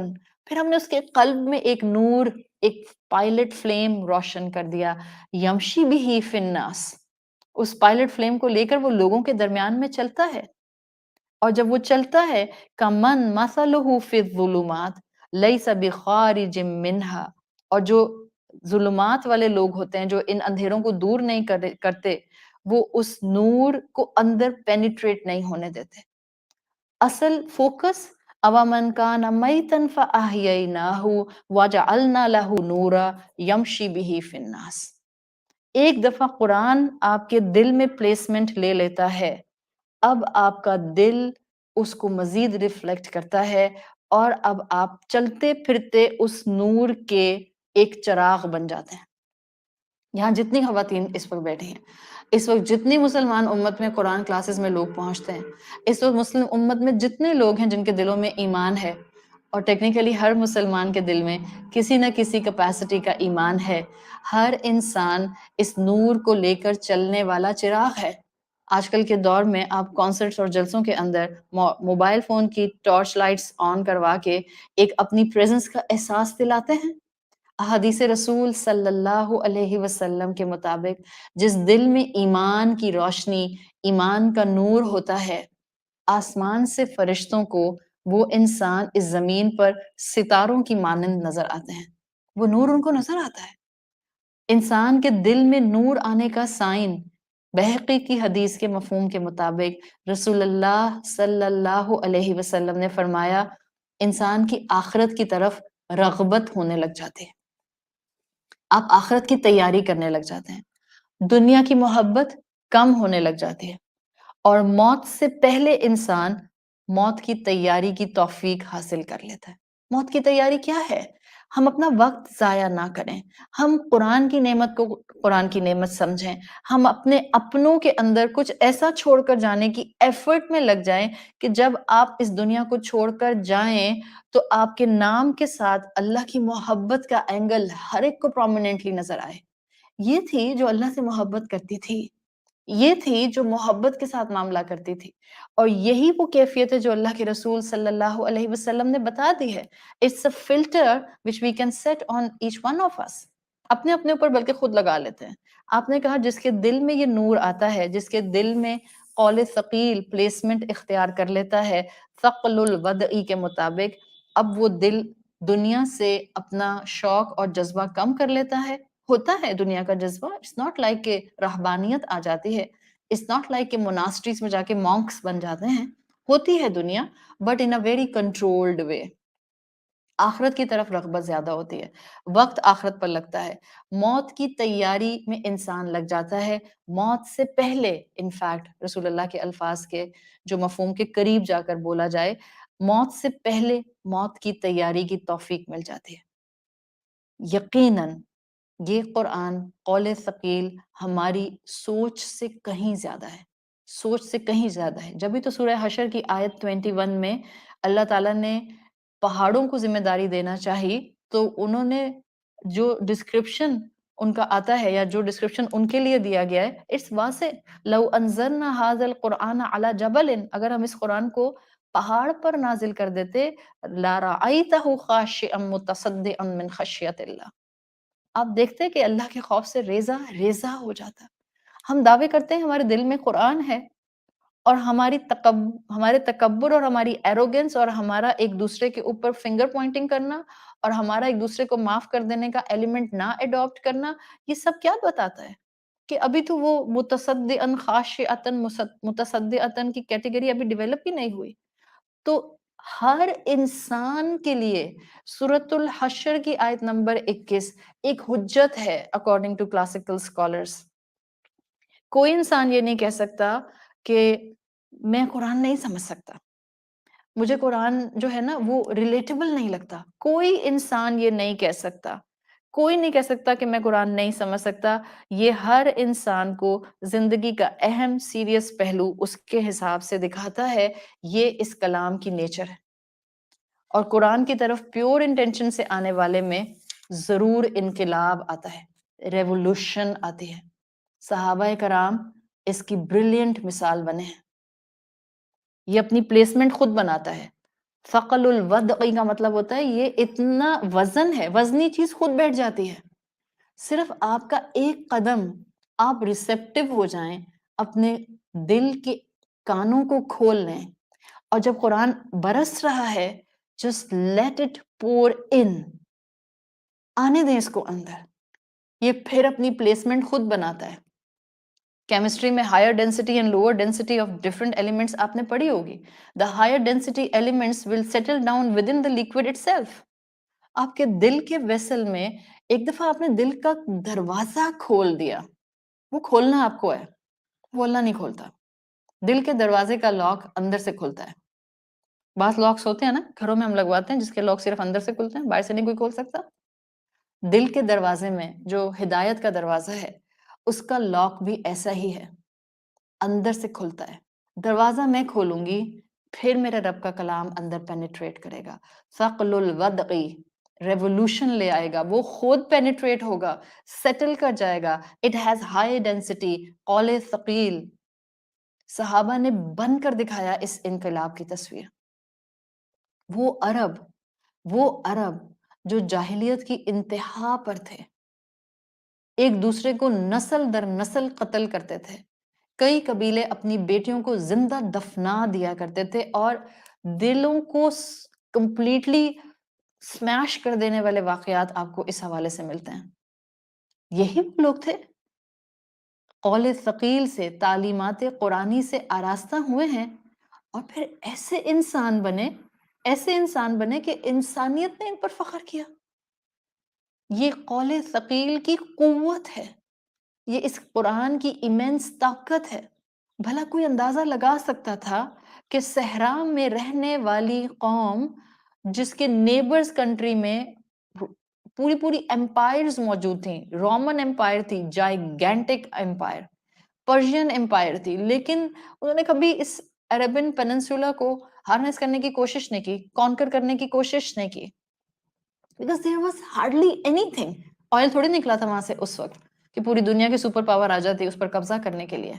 پھر ہم نے اس کے قلب میں ایک نور، ایک پائلٹ فلیم روشن کر دیا. یمشی بہ فی الناس، اس پائلٹ فلیم کو لے کر وہ لوگوں کے درمیان میں چلتا ہے، اور جب وہ چلتا ہے کمن مثلہ فی الظلمات لیس بخارج منہا، اور جو ظلمات والے لوگ ہوتے ہیں جو ان اندھیروں کو دور نہیں کرتے وہ اس نور کو اندر پینیٹریٹ نہیں ہونے دیتے. اصل فوکس اوامن کان میتا فاحییناہ وجعلنا لہ نورا یمشی بہ فی الناس. ایک دفعہ قرآن آپ کے دل میں پلیسمنٹ لے لیتا ہے، اب آپ کا دل اس کو مزید ریفلیکٹ کرتا ہے اور اب آپ چلتے پھرتے اس نور کے ایک چراغ بن جاتے ہیں. یہاں جتنی خواتین اس وقت بیٹھی ہیں، اس وقت جتنی مسلمان امت میں قرآن کلاسز میں لوگ پہنچتے ہیں، اس وقت مسلم امت میں جتنے لوگ ہیں جن کے دلوں میں ایمان ہے، اور ٹیکنیکلی ہر مسلمان کے دل میں کسی نہ کسی کیپیسٹی کا ایمان ہے، ہر انسان اس نور کو لے کر چلنے والا چراغ ہے. آج کل کے دور میں آپ کانسرٹس اور جلسوں کے اندر موبائل فون کی ٹارچ لائٹس آن کروا کے ایک اپنی پریزنس کا احساس دلاتے ہیں. احادیث رسول صلی اللہ علیہ وسلم کے مطابق جس دل میں ایمان کی روشنی، ایمان کا نور ہوتا ہے، آسمان سے فرشتوں کو وہ انسان اس زمین پر ستاروں کی مانند نظر آتے ہیں، وہ نور ان کو نظر آتا ہے. انسان کے دل میں نور آنے کا سائن بہقی کی حدیث کے مفہوم کے مطابق رسول اللہ صلی اللہ علیہ وسلم نے فرمایا انسان کی آخرت کی طرف رغبت ہونے لگ جاتی ہے، آپ آخرت کی تیاری کرنے لگ جاتے ہیں، دنیا کی محبت کم ہونے لگ جاتی ہے، اور موت سے پہلے انسان موت کی تیاری کی توفیق حاصل کر لیتا ہے. موت کی تیاری کیا ہے؟ ہم اپنا وقت ضائع نہ کریں، ہم قرآن کی نعمت کو قرآن کی نعمت سمجھیں، ہم اپنے اپنوں کے اندر کچھ ایسا چھوڑ کر جانے کی ایفرٹ میں لگ جائیں کہ جب آپ اس دنیا کو چھوڑ کر جائیں تو آپ کے نام کے ساتھ اللہ کی محبت کا اینگل ہر ایک کو پرومیننٹلی نظر آئے. یہ تھی جو اللہ سے محبت کرتی تھی، یہ تھی جو محبت کے ساتھ معاملہ کرتی تھی، اور یہی وہ کیفیت ہے جو اللہ کے رسول صلی اللہ علیہ وسلم نے بتا دی ہے. It's a filter which we can set on each one of us. اپنے اپنے اوپر بلکہ خود لگا لیتے ہیں. آپ نے کہا جس کے دل میں یہ نور آتا ہے، جس کے دل میں قول ثقیل پلیسمنٹ اختیار کر لیتا ہے ثقل الودعی کے مطابق، اب وہ دل دنیا سے اپنا شوق اور جذبہ کم کر لیتا ہے. ہوتا ہے دنیا کا جذبہ، اٹس ناٹ لائک کہ رہبانیت آ جاتی ہے، اٹس ناٹ لائک کہ موناسٹریز میں جا کے مونکس بن جاتے ہیں. ہوتی ہے دنیا، but in a very controlled way. آخرت کی طرف رغبت زیادہ ہوتی ہے، وقت آخرت پر لگتا ہے، موت کی تیاری میں انسان لگ جاتا ہے. موت سے پہلے انفیکٹ رسول اللہ کے الفاظ کے جو مفہوم کے قریب جا کر بولا جائے، موت سے پہلے موت کی تیاری کی توفیق مل جاتی ہے. یقیناً یہ قرآن قول ثقیل ہماری سوچ سے کہیں زیادہ ہے، سوچ سے کہیں زیادہ ہے. جبھی تو سورہ حشر کی آیت 21 میں اللہ تعالیٰ نے پہاڑوں کو ذمہ داری دینا چاہی، تو انہوں نے جو ڈسکرپشن ان کا آتا ہے یا جو ڈسکرپشن ان کے لیے دیا گیا ہے، اٹس واضح. لو انزلنا هذا القرآن على جبل، اگر ہم اس قرآن کو پہاڑ پر نازل کر دیتے، لرأيته خاشعا متصدعا من خشیت اللہ، آپ دیکھتے کہ اللہ کے خوف سے ریزہ ریزہ ہو جاتا. ہم دعوے کرتے ہیں ہمارے دل میں قرآن ہے، اور ہمارے تکبر اور ہماری ایروگنس اور ہمارا ایک دوسرے کے اوپر فنگر پوائنٹنگ کرنا اور ہمارا ایک دوسرے کو معاف کر دینے کا ایلیمنٹ نہ اڈاپٹ کرنا، یہ سب کیا بتاتا ہے کہ ابھی تو وہ متصدعاً خاشعتاً متصدعتاً کی کیٹیگری ابھی ڈیولپ ہی نہیں ہوئی. تو ہر انسان کے لیے سورۃ الحشر کی آیت نمبر 21 ایک حجت ہے اکارڈنگ ٹو کلاسیکل اسکالرس. کوئی انسان یہ نہیں کہہ سکتا کہ میں قرآن نہیں سمجھ سکتا، مجھے قرآن جو ہے نا وہ ریلیٹیبل نہیں لگتا. کوئی انسان یہ نہیں کہہ سکتا، کوئی نہیں کہہ سکتا کہ میں قرآن نہیں سمجھ سکتا. یہ ہر انسان کو زندگی کا اہم سیریس پہلو اس کے حساب سے دکھاتا ہے. یہ اس کلام کی نیچر ہے، اور قرآن کی طرف پیور انٹینشن سے آنے والے میں ضرور انقلاب آتا ہے، ریولوشن آتی ہے. صحابہ کرام اس کی بریلینٹ مثال بنے ہیں. یہ اپنی پلیسمنٹ خود بناتا ہے. ثقل الودع کا مطلب ہوتا ہے یہ اتنا وزن ہے، وزنی چیز خود بیٹھ جاتی ہے. صرف آپ کا ایک قدم، آپ ریسیپٹیو ہو جائیں، اپنے دل کے کانوں کو کھول لیں، اور جب قرآن برس رہا ہے just let it pour in، آنے دیں اس کو اندر. یہ پھر اپنی پلیسمنٹ خود بناتا ہے. کیمسٹری میں higher density and lower density of different elements آپ نے پڑھی ہوگی. The higher density elements will settle down within the liquid itself. آپ کے دل کے ویسل میں ایک دفعہ آپ نے دل کا دروازہ کھول دیا، وہ کھولنا آپ کو ہے، وہ اللہ نہیں کھولتا. دل کے دروازے کا لاک اندر سے کھلتا ہے. بعض لاکس ہوتے ہیں نا گھروں میں ہم لگواتے ہیں جس کے لاک صرف اندر سے کھلتے ہیں، باہر سے نہیں کوئی کھول سکتا. دل کے دروازے میں جو ہدایت کا دروازہ ہے اس کا لاک بھی ایسا ہی ہے، اندر سے کھلتا ہے. دروازہ میں کھولوں گی، پھر میرے رب کا کلام اندر پینیٹریٹ کرے گا. ثقل الودعی ریولوشن لے آئے گا، وہ خود پینیٹریٹ ہوگا، سیٹل کر جائے گا. اٹ ہیز ہائی ڈینسٹی، قول ثقیل. صحابہ نے بن کر دکھایا اس انقلاب کی تصویر. وہ عرب جو جاہلیت کی انتہا پر تھے، ایک دوسرے کو نسل در نسل قتل کرتے تھے. کئی قبیلے اپنی بیٹیوں کو زندہ دفنا دیا کرتے تھے، اور دلوں کو کمپلیٹلی سمیش کر دینے والے واقعات آپ کو اس حوالے سے ملتے ہیں. یہی وہ لوگ تھے قول ثقیل سے، تعلیمات قرآنی سے آراستہ ہوئے ہیں، اور پھر ایسے انسان بنے کہ انسانیت نے ان پر فخر کیا. یہ قول ثقیل کی قوت ہے، یہ اس قرآن کی ایمنس طاقت ہے. بھلا کوئی اندازہ لگا سکتا تھا کہ صحرا میں رہنے والی قوم جس کے نیبرز کنٹری میں پوری امپائرز موجود تھیں، رومن امپائر تھی، جائگینٹک امپائر، پرشین امپائر تھی، لیکن انہوں نے کبھی اس عربین پیننسولا کو ہارنس کرنے کی کوشش نہیں کی، کانکر کرنے کی کوشش نہیں کی. Because there was hardly anything. Oil تھوڑی نکلا تھا وہاں سے اس وقت کہ پوری دنیا کی سپر پاور آ جاتی اس پر قبضہ کرنے کے لیے.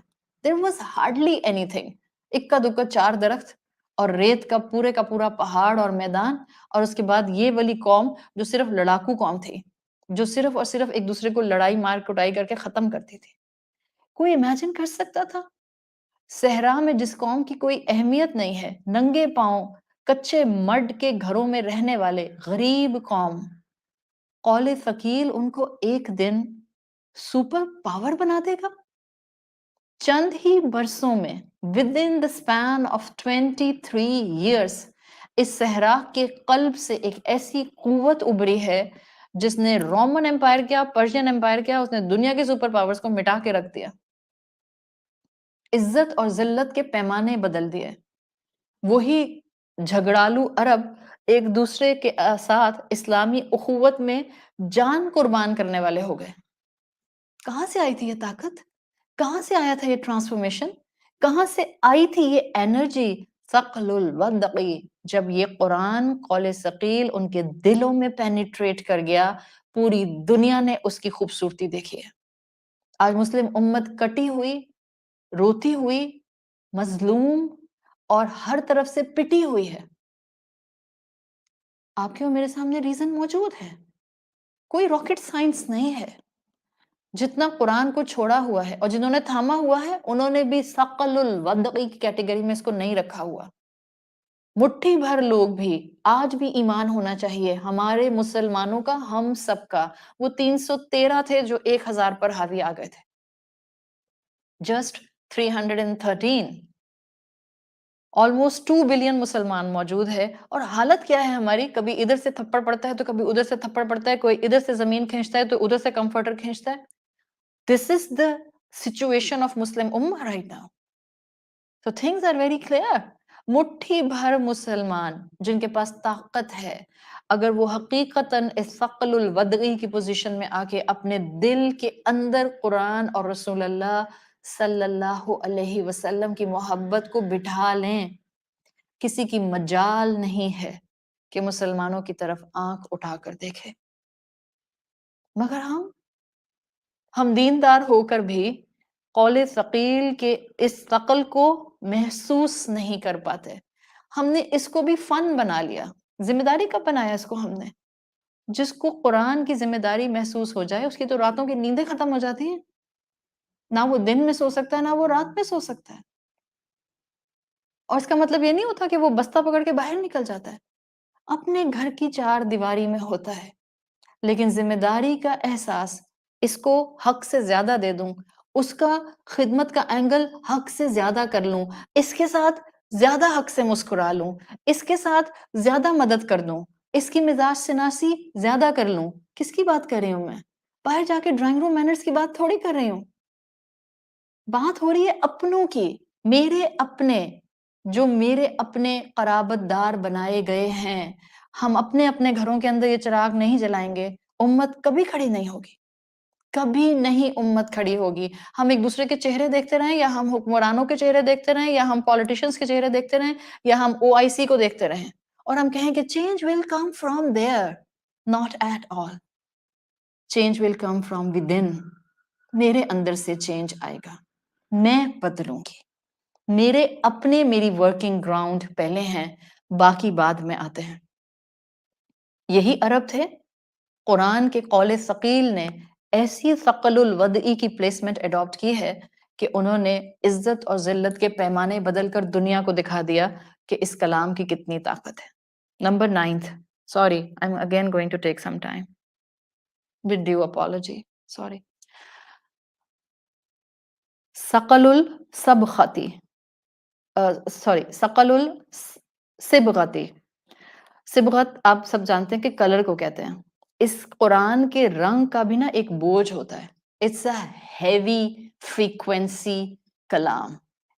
There was hardly anything. اکا دکا 4 درخت اور ریت کا پورا پہاڑ اور میدان، اور اس کے بعد یہ والی قوم جو صرف لڑاکو قوم تھی، جو صرف اور صرف ایک دوسرے کو لڑائی مار کٹائی کر کے ختم کرتی تھی. کوئی امیجن کر سکتا تھا صحرا میں جس قوم کی کوئی اہمیت نہیں ہے، ننگے پاؤں کچے مڈ کے گھروں میں رہنے والے غریب قوم، قول ثقیل ان کو ایک دن سپر پاور بنا دے گا؟ چند ہی برسوں میں with in the span of 23 years اس صحرا کے قلب سے ایک ایسی قوت ابری ہے جس نے رومن امپائر کیا، پرشین امپائر کیا، اس نے دنیا کے سپر پاورز کو مٹا کے رکھ دیا، عزت اور ذلت کے پیمانے بدل دیے. وہی جھگڑالو عرب ایک دوسرے کے ساتھ اسلامی اخوت میں جان قربان کرنے والے ہو گئے. کہاں سے آئی تھی یہ طاقت؟ کہاں سے آیا تھا یہ ٹرانسفارمیشن؟ کہاں سے آئی تھی یہ انرجی؟ ثقل الودقی، جب یہ قرآن قول ثقیل ان کے دلوں میں پینیٹریٹ کر گیا، پوری دنیا نے اس کی خوبصورتی دیکھی ہے. آج مسلم امت کٹی ہوئی، روتی ہوئی، مظلوم اور ہر طرف سے پٹی ہوئی ہے. آپ کے اور میرے سامنے ریزن موجود ہے، کوئی راکٹ سائنس نہیں ہے. جتنا قرآن کو چھوڑا ہوا ہے اور جنہوں نے تھاما ہوا ہے انہوں نے بھی ثقل الودقی کی کیٹیگری میں اس کو نہیں رکھا ہوا. مٹھی بھر لوگ بھی آج بھی ایمان ہونا چاہیے ہمارے مسلمانوں کا، ہم سب کا. وہ 313 تھے جو 1000 پر حاوی آ گئے تھے. جسٹ 313. آلموسٹ 2 بلین مسلمان موجود ہے، اور حالت کیا ہے ہماری؟ کبھی ادھر سے تھپڑ پڑتا ہے تو کبھی ادھر سے تھپڑ پڑتا ہے، کوئی ادھر سے زمین کھینچتا ہے تو ادھر سے کمفرٹر کھینچتا ہے. This is the situation of Muslim Ummah right now. So things are very clear. مٹھی بھر مسلمان جن کے پاس طاقت ہے، اگر وہ حقیقتاً اس ثقل الودقی کی پوزیشن میں آ کے اپنے دل کے اندر قرآن اور رسول اللہ صلی اللہ علیہ وسلم کی محبت کو بٹھا لیں، کسی کی مجال نہیں ہے کہ مسلمانوں کی طرف آنکھ اٹھا کر دیکھے. مگر ہم دیندار ہو کر بھی قول ثقیل کے اس ثقل کو محسوس نہیں کر پاتے. ہم نے اس کو بھی فن بنا لیا. ذمہ داری کب بنایا اس کو ہم نے؟ جس کو قرآن کی ذمہ داری محسوس ہو جائے اس کی تو راتوں کی نیندیں ختم ہو جاتی ہیں. نہ وہ دن میں سو سکتا ہے نہ وہ رات میں سو سکتا ہے. اور اس کا مطلب یہ نہیں ہوتا کہ وہ بستہ پکڑ کے باہر نکل جاتا ہے. اپنے گھر کی 4 دیواری میں ہوتا ہے، لیکن ذمہ داری کا احساس اس کو حق سے زیادہ دے دوں، اس کا خدمت کا اینگل حق سے زیادہ کر لوں، اس کے ساتھ زیادہ حق سے مسکرا لوں، اس کے ساتھ زیادہ مدد کر دوں، اس کی مزاج شناسی زیادہ کر لوں. کس کی بات کر رہی ہوں میں؟ باہر جا کے ڈرائنگ روم مینرز کی بات تھوڑی کر رہی ہوں. بات ہو رہی ہے اپنوں کی. میرے اپنے، جو میرے اپنے قرابت دار بنائے گئے ہیں، ہم اپنے اپنے گھروں کے اندر یہ چراغ نہیں جلائیں گے، امت کبھی کھڑی نہیں ہوگی. کبھی نہیں امت کھڑی ہوگی. ہم ایک دوسرے کے چہرے دیکھتے رہیں، یا ہم حکمرانوں کے چہرے دیکھتے رہیں، یا ہم پولیٹیشنز کے چہرے دیکھتے رہیں، یا ہم OIC کو دیکھتے رہیں اور ہم کہیں کہ change will come from there. Not at all. Change will come from within. میرے اندر سے چینج آئے گا، میں بدلوں گی. میرے اپنے، میری ورکنگ گراؤنڈ پہلے ہیں، باقی بعد میں آتے ہیں. یہی عرب تھے. قرآن کے قول ثقیل نے ایسی ثقل الودعی کی پلیسمنٹ اڈاپٹ کی ہے کہ انہوں نے عزت اور ذلت کے پیمانے بدل کر دنیا کو دکھا دیا کہ اس کلام کی کتنی طاقت ہے. Number 9. Sorry, I'm again going to take some time. With due apology. Sorry. ثقل الصبغتی. ثقل الصبغتی. صبغت آپ سب جانتے ہیں کہ کلر کو کہتے ہیں. اس قرآن کے رنگ کا بھی نا ایک بوجھ ہوتا ہے. اٹس اے ہیوی فریکوینسی کلام،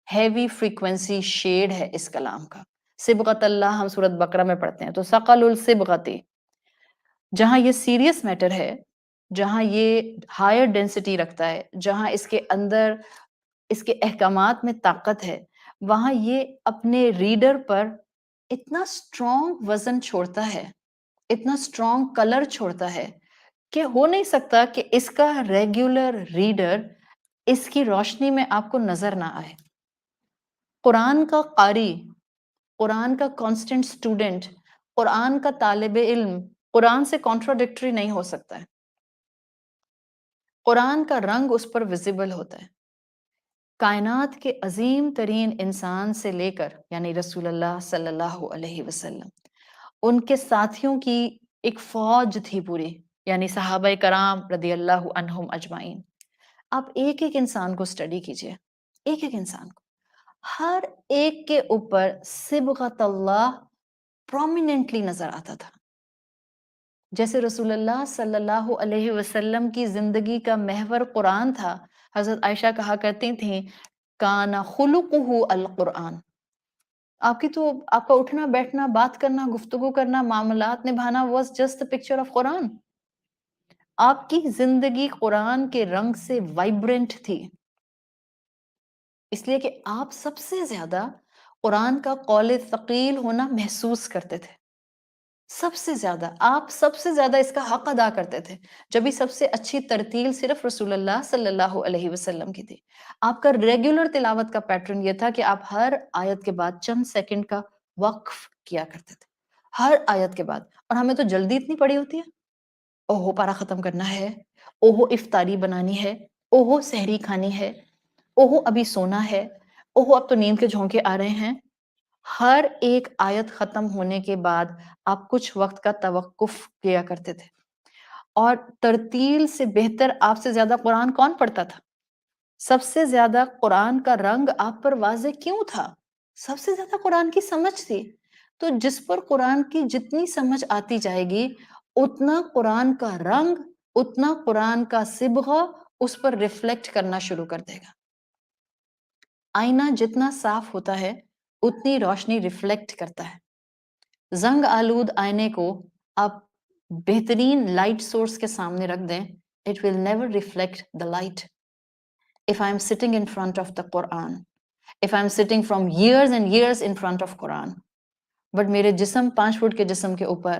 ہیوی فریکوینسی شیڈ ہے اس کلام کا. صبغت اللہ ہم سورۃ بقرہ میں پڑھتے ہیں. تو ثقل الصبغتی، جہاں یہ سیریس میٹر ہے، جہاں یہ ہائر ڈینسٹی رکھتا ہے، جہاں اس کے اندر اس کے احکامات میں طاقت ہے، وہاں یہ اپنے ریڈر پر اتنا اسٹرانگ وزن چھوڑتا ہے، اتنا اسٹرانگ کلر چھوڑتا ہے کہ ہو نہیں سکتا کہ اس کا ریگولر ریڈر اس کی روشنی میں آپ کو نظر نہ آئے. قرآن کا قاری، قرآن کا کانسٹنٹ اسٹوڈنٹ، قرآن کا طالب علم قرآن سے کانٹراڈکٹری نہیں ہو سکتا ہے. قرآن کا رنگ اس پر ویزیبل ہوتا ہے. کائنات کے عظیم ترین انسان سے لے کر یعنی رسول اللہ صلی اللہ علیہ وسلم، ان کے ساتھیوں کی ایک فوج تھی پوری، یعنی صحابہ کرام رضی اللہ عنہم اجمعین۔ آپ ایک ایک انسان کو اسٹڈی کیجئے، ایک ایک انسان کو، ہر ایک کے اوپر صبغت اللہ پرومیننٹلی نظر آتا تھا۔ جیسے رسول اللہ صلی اللہ علیہ وسلم کی زندگی کا محور قرآن تھا، حضرت عائشہ کہا کرتی تھیں کان خلقہ القرآن۔ آپ کا اٹھنا بیٹھنا، بات کرنا، گفتگو کرنا، معاملات نبھانا was just a picture of قرآن۔ آپ کی زندگی قرآن کے رنگ سے وائبرنٹ تھی، اس لیے کہ آپ سب سے زیادہ قرآن کا قول ثقیل ہونا محسوس کرتے تھے۔ سب سے زیادہ آپ سب سے زیادہ اس کا حق ادا کرتے تھے، جب بھی سب سے اچھی ترتیل صرف رسول اللہ صلی اللہ علیہ وسلم کی تھی۔ آپ کا ریگولر تلاوت کا پیٹرن یہ تھا کہ آپ ہر آیت کے بعد چند سیکنڈ کا وقف کیا کرتے تھے، ہر آیت کے بعد۔ اور ہمیں تو جلدی اتنی پڑی ہوتی ہے، اوہو پارا ختم کرنا ہے، اوہو افطاری بنانی ہے، اوہو سحری کھانی ہے، اوہو ابھی سونا ہے، اوہو اب تو نیند کے جھونکے آ رہے ہیں۔ ہر ایک آیت ختم ہونے کے بعد آپ کچھ وقت کا توقف کیا کرتے تھے، اور ترتیل سے بہتر آپ سے زیادہ قرآن کون پڑھتا تھا؟ سب سے زیادہ قرآن کا رنگ آپ پر واضح کیوں تھا؟ سب سے زیادہ قرآن کی سمجھ تھی۔ تو جس پر قرآن کی جتنی سمجھ آتی جائے گی، اتنا قرآن کا رنگ، اتنا قرآن کا صبغہ اس پر ریفلیکٹ کرنا شروع کر دے گا۔ آئینہ جتنا صاف ہوتا ہے اتنی روشنی ریفلیکٹ کرتا ہے۔ زنگ آلود آئینے کو آپ بہترین لائٹ سورس کے سامنے رکھ دیں، it will never reflect the light. If I am sitting in front of the Quran, if I am sitting from years and years in front of Quran, but میرے جسم 5 فٹ کے جسم کے اوپر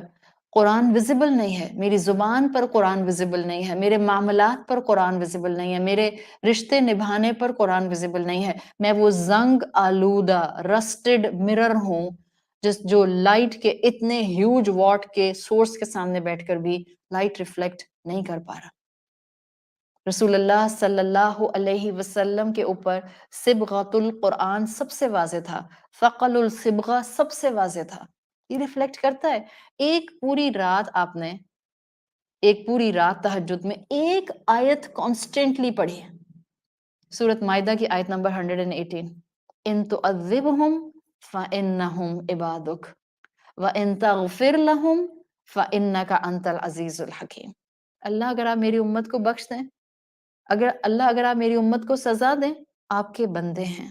قرآن ویزیبل نہیں ہے، میری زبان پر قرآن ویزیبل نہیں ہے، میرے معاملات پر قرآن ویزیبل نہیں ہے، میرے رشتے نبھانے پر قرآن ویزیبل نہیں ہے، میں وہ زنگ آلودہ رسٹڈ مرر ہوں جو لائٹ کے اتنے ہیوج واٹ کے سورس کے سامنے بیٹھ کر بھی لائٹ ریفلیکٹ نہیں کر پا رہا۔ رسول اللہ صلی اللہ علیہ وسلم کے اوپر صبغۃ القرآن سب سے واضح تھا، ثقل الصبغہ سب سے واضح تھا۔ یہ ریفلیکٹ کرتا ہے۔ ایک پوری رات تہجد میں ایک آیت کانسٹنٹلی پڑھی ہے، سورۃ مائدہ کی آیت نمبر 118، ان تعذبہم فانہم عبادک وان تغفر لہم فانک انت العزیز الحکیم۔ اللہ اگر آپ میری امت کو بخش دیں، اگر آپ میری امت کو سزا دیں، آپ کے بندے ہیں،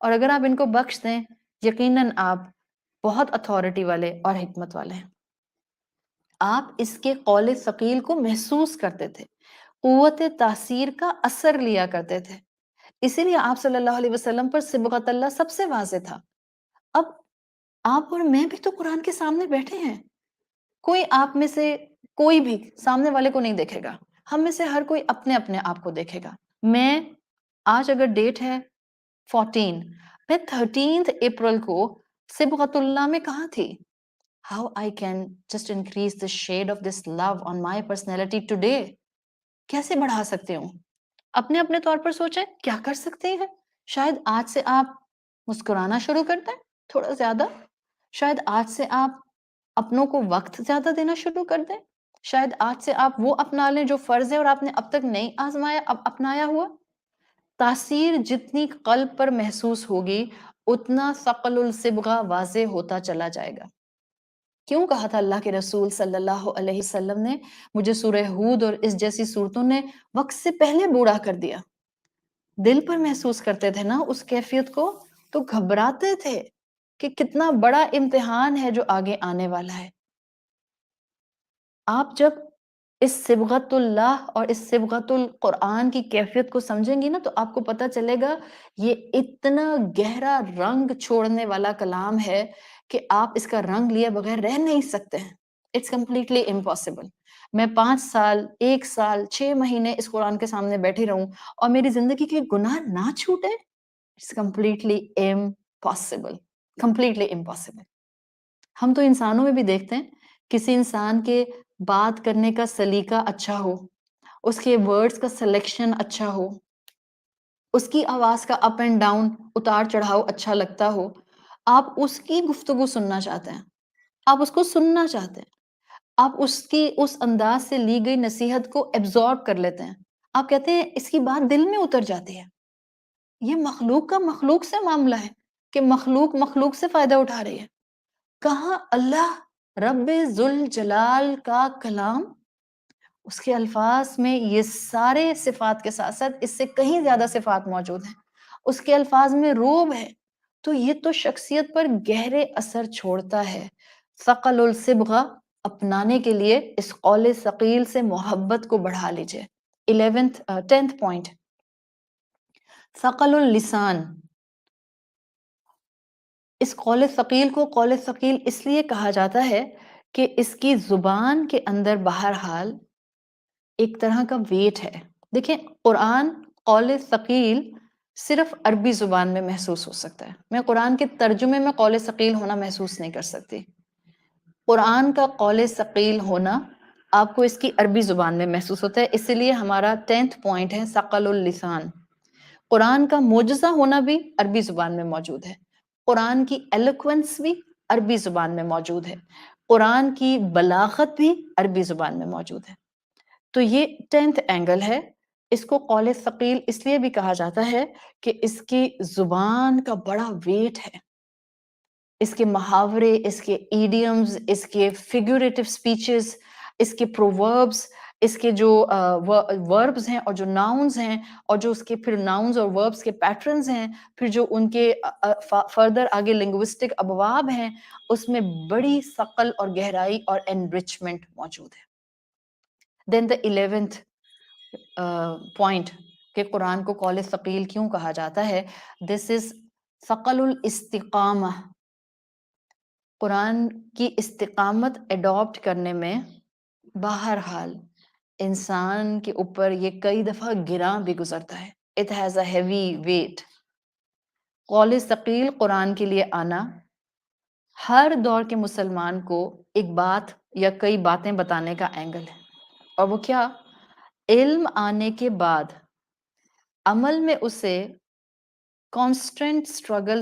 اور اگر آپ ان کو بخش دیں، یقیناً آپ بہت اتھارٹی والے اور حکمت والے ہیں۔ آپ اس کے قول ثقیل کو محسوس کرتے تھے، قوت تاثیر کا اثر لیا کرتے تھے، اسی لیے آپ صلی اللہ علیہ وسلم پر صبغت اللہ سب سے واضح تھا۔ اب آپ اور میں بھی تو قرآن کے سامنے بیٹھے ہیں، کوئی آپ میں سے کوئی بھی سامنے والے کو نہیں دیکھے گا، ہم میں سے ہر کوئی اپنے اپنے آپ کو دیکھے گا۔ میں آج اگر ڈیٹ ہے 14، میں 13 اپریل کو صبغت اللہ میں کہاں تھی؟ How I can just increase the shade of this love on my personality today؟ کیسے بڑھا سکتے ہوں؟ اپنے اپنے طور پر سوچیں کیا کر سکتے ہیں۔ شاید آج سے آپ مسکرانا شروع کر دیں تھوڑا زیادہ، شاید آج سے آپ اپنوں کو وقت زیادہ دینا شروع کر دیں، شاید آج سے آپ وہ اپنا لیں جو فرض ہے اور آپ نے اب تک نہیں اپنایا ہوا۔ تاثیر جتنی قلب پر محسوس ہوگی اتنا ثقل الصبغہ واضح ہوتا چلا جائے گا۔ کیوں کہا تھا اللہ کے رسول صلی اللہ علیہ وسلم نے مجھے سورہ ہود اور اس جیسی صورتوں نے وقت سے پہلے بوڑھا کر دیا؟ دل پر محسوس کرتے تھے نا اس کیفیت کو، تو گھبراتے تھے کہ کتنا بڑا امتحان ہے جو آگے آنے والا ہے۔ آپ جب اس صبغت اللہ اور اس صبغت القرآن کی کیفیت کو سمجھیں گی نا، تو آپ کو پتہ چلے گا یہ اتنا گہرا رنگ چھوڑنے والا کلام ہے کہ آپ اس کا رنگ لیے بغیر رہ نہیں سکتے ہیں۔ It's completely impossible. میں 5 سال، 1 سال، 6 مہینے اس قرآن کے سامنے بیٹھی رہوں اور میری زندگی کے گناہ نہ چھوٹے، it's completely impossible, completely impossible. ہم تو انسانوں میں بھی دیکھتے ہیں، کسی انسان کے بات کرنے کا سلیقہ اچھا ہو، اس کے ورڈز کا سلیکشن اچھا ہو، اس کی آواز کا اپ اینڈ ڈاؤن، اتار چڑھاؤ اچھا لگتا ہو، آپ اس کی گفتگو سننا چاہتے ہیں، آپ اس کو سننا چاہتے ہیں، آپ اس کی اس انداز سے لی گئی نصیحت کو ایبزارب کر لیتے ہیں، آپ کہتے ہیں اس کی بات دل میں اتر جاتی ہے۔ یہ مخلوق کا مخلوق سے معاملہ ہے کہ مخلوق مخلوق سے فائدہ اٹھا رہی ہے، کہاں اللہ رب ذوالجلال کا کلام، اس کے الفاظ میں یہ سارے صفات کے ساتھ ساتھ اس سے کہیں زیادہ صفات موجود ہیں، اس کے الفاظ میں روب ہے، تو یہ تو شخصیت پر گہرے اثر چھوڑتا ہے۔ ثقل الصبغہ اپنانے کے لیے اس قول ثقیل سے محبت کو بڑھا لیجئے۔ 10th پوائنٹ، ثقل اللسان، اس قول ثقیل کو قول ثقیل اس لیے کہا جاتا ہے کہ اس کی زبان کے اندر بہرحال ایک طرح کا ویٹ ہے۔ دیکھیں قرآن قول ثقیل صرف عربی زبان میں محسوس ہو سکتا ہے، میں قرآن کے ترجمے میں قول ثقیل ہونا محسوس نہیں کر سکتی۔ قرآن کا قول ثقیل ہونا آپ کو اس کی عربی زبان میں محسوس ہوتا ہے، اس لیے ہمارا 10th پوائنٹ ہے ثقل اللسان۔ قرآن کا معجزہ ہونا بھی عربی زبان میں موجود ہے، قرآن کی ایلوکوینس بھی عربی زبان میں موجود ہے، قرآن کی بلاغت بھی عربی زبان میں موجود ہے۔ تو یہ 10th اینگل ہے، اس کو قول ثقیل اس لیے بھی کہا جاتا ہے کہ اس کی زبان کا بڑا ویٹ ہے، اس کے محاورے، اس کے ایڈیمز، اس کے فیگوریٹو سپیچز، اس کے پرووربس، اس کے جو وربز ہیں اور جو ناؤنز ہیں، اور جو اس کے پھر ناؤنز اور وربز کے پیٹرنز ہیں، پھر جو ان کے فردر آگے لنگوسٹک ابواب ہیں، اس میں بڑی ثقل اور گہرائی اور انرچمنٹ موجود ہے۔ دین دا 11th پوائنٹ کہ قرآن کو قول ثقیل کیوں کہا جاتا ہے، دس از ثقل الاستقامہ۔ قرآن کی استقامت اڈاپٹ کرنے میں بہرحال انسان کے اوپر یہ کئی دفعہ گراں بھی گزرتا ہے، it has a heavy weight. قول ثقیل قرآن کے لیے آنا ہر دور کے مسلمان کو ایک بات یا کئی باتیں بتانے کا اینگل ہے، اور وہ کیا؟ علم آنے کے بعد عمل میں اسے کانسٹنٹ سٹرگل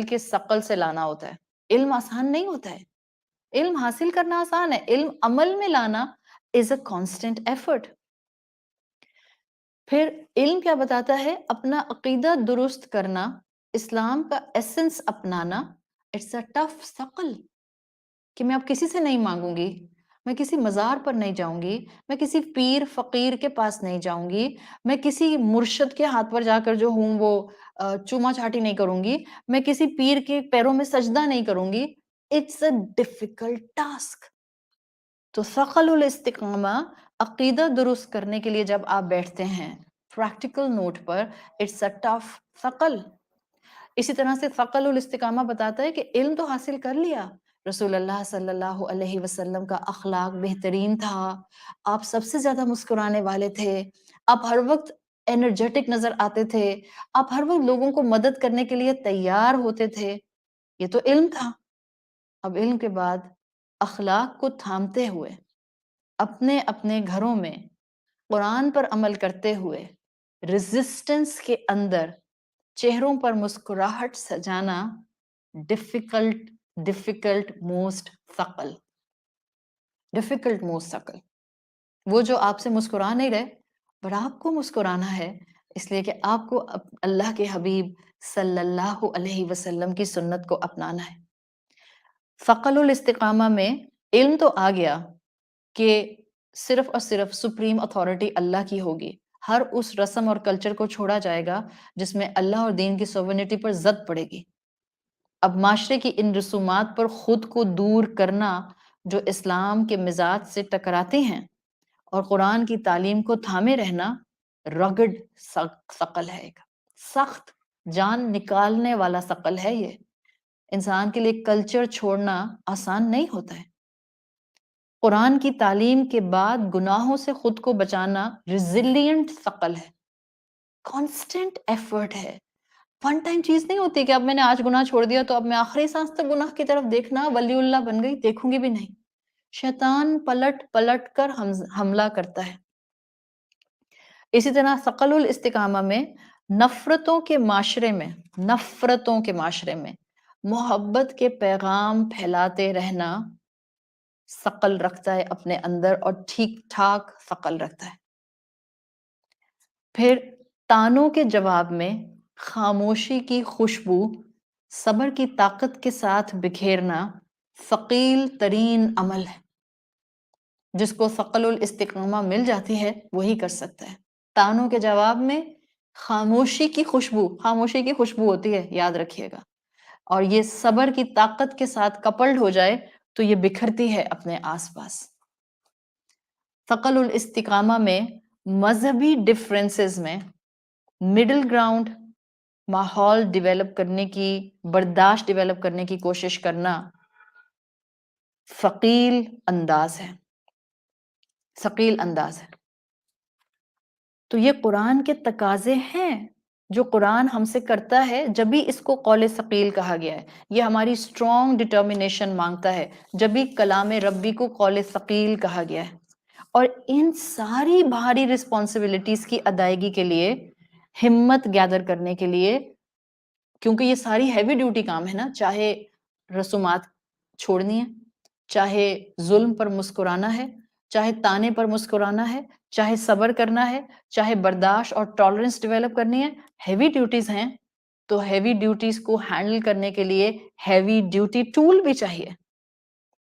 کے ثقل سے لانا ہوتا ہے۔ علم آسان نہیں ہوتا ہے، علم حاصل کرنا آسان ہے، علم عمل میں لانا is a constant effort۔ پھر علم کیا بتاتا ہے؟ اپنا عقیدہ درست کرنا، اسلام کا ایسنس اپنانا، it's a tough ثقل، کہ میں اب کسی سے نہیں مانگوں گی، میں کسی مزار پر نہیں جاؤں گی، میں کسی پیر فقیر کے پاس نہیں جاؤں گی، میں کسی مرشد کے ہاتھ پر جا کر جو ہوں وہ چوما چاٹی نہیں کروں گی، میں کسی پیر کے پیروں میں سجدہ نہیں کروں گی۔ It's a difficult task. تو ثقل الاستقامہ عقیدہ درست کرنے کے لیے جب آپ بیٹھتے ہیں پریکٹیکل نوٹ پر، اٹس اے ٹف ثقل۔ اسی طرح سے ثقل الاستقامہ بتاتا ہے کہ علم تو حاصل کر لیا، رسول اللہ صلی اللہ علیہ وسلم کا اخلاق بہترین تھا، آپ سب سے زیادہ مسکرانے والے تھے، آپ ہر وقت انرجیٹک نظر آتے تھے، آپ ہر وقت لوگوں کو مدد کرنے کے لیے تیار ہوتے تھے، یہ تو علم تھا۔ اب علم کے بعد اخلاق کو تھامتے ہوئے اپنے اپنے گھروں میں قرآن پر عمل کرتے ہوئے ریزسٹنس کے اندر چہروں پر مسکراہٹ سجانا ڈیفیکلٹ موسٹ ثقل، ڈیفیکلٹ موسٹ ثقل۔ وہ جو آپ سے مسکرا نہیں رہے بٹ آپ کو مسکرانا ہے، اس لیے کہ آپ کو اللہ کے حبیب صلی اللہ علیہ وسلم کی سنت کو اپنانا ہے۔ ثقل الاستقامہ میں علم تو آ گیا کہ صرف اور صرف سپریم اتھارٹی اللہ کی ہوگی، ہر اس رسم اور کلچر کو چھوڑا جائے گا جس میں اللہ اور دین کی سوورنٹی پر زد پڑے گی۔ اب معاشرے کی ان رسومات پر خود کو دور کرنا جو اسلام کے مزاج سے ٹکراتے ہیں، اور قرآن کی تعلیم کو تھامے رہنا رگڈ ثقل ہے، ایک سخت جان نکالنے والا ثقل ہے۔ یہ انسان کے لیے کلچر چھوڑنا آسان نہیں ہوتا ہے۔ قرآن کی تعلیم کے بعد گناہوں سے خود کو بچانا ریزیلینٹ ثقل ہے، کانسٹنٹ ایفرٹ ہے، ون ٹائم چیز نہیں ہوتی کہ اب میں نے آج گناہ چھوڑ دیا تو اب میں آخری سانس تک گناہ کی طرف دیکھنا ولی اللہ بن گئی، دیکھوں گی بھی نہیں۔ شیطان پلٹ پلٹ کر حملہ کرتا ہے، اسی طرح ثقل الاستقامہ میں نفرتوں کے معاشرے میں محبت کے پیغام پھیلاتے رہنا ثقل رکھتا ہے اپنے اندر، اور ٹھیک ٹھاک ثقل رکھتا ہے۔ پھر تانوں کے جواب میں خاموشی کی خوشبو صبر کی طاقت کے ساتھ بکھیرنا ثقیل ترین عمل ہے۔ جس کو ثقل الاستقامہ مل جاتی ہے وہی کر سکتا ہے۔ تانوں کے جواب میں خاموشی کی خوشبو ہوتی ہے، یاد رکھیے گا، اور یہ صبر کی طاقت کے ساتھ کپلڈ ہو جائے تو یہ بکھرتی ہے اپنے آس پاس۔ ثقل الاستقامہ میں مذہبی ڈفرینسز میں مڈل گراؤنڈ ماحول ڈیولپ کرنے کی، برداشت ڈیولپ کرنے کی کوشش کرنا ثقیل انداز ہے۔ تو یہ قرآن کے تقاضے ہیں جو قرآن ہم سے کرتا ہے، جب بھی اس کو قول ثقیل کہا گیا ہے۔ یہ ہماری اسٹرانگ ڈٹرمنیشن مانگتا ہے جب بھی کلام ربی کو قول ثقیل کہا گیا ہے۔ اور ان ساری بھاری رسپانسبلٹیز کی ادائیگی کے لیے، ہمت گیدر کرنے کے لیے، کیونکہ یہ ساری ہیوی ڈیوٹی کام ہے نا، چاہے رسومات چھوڑنی ہے، چاہے ظلم پر مسکرانا ہے، چاہے تانے پر مسکرانا ہے، چاہے صبر کرنا ہے، چاہے برداشت اور ٹالرنس ڈیولپ کرنی ہے، ہیوی ڈیوٹیز ہیں۔ تو ہیوی ڈیوٹیز کو ہینڈل کرنے کے لیے ہیوی ڈیوٹی ٹول بھی چاہیے۔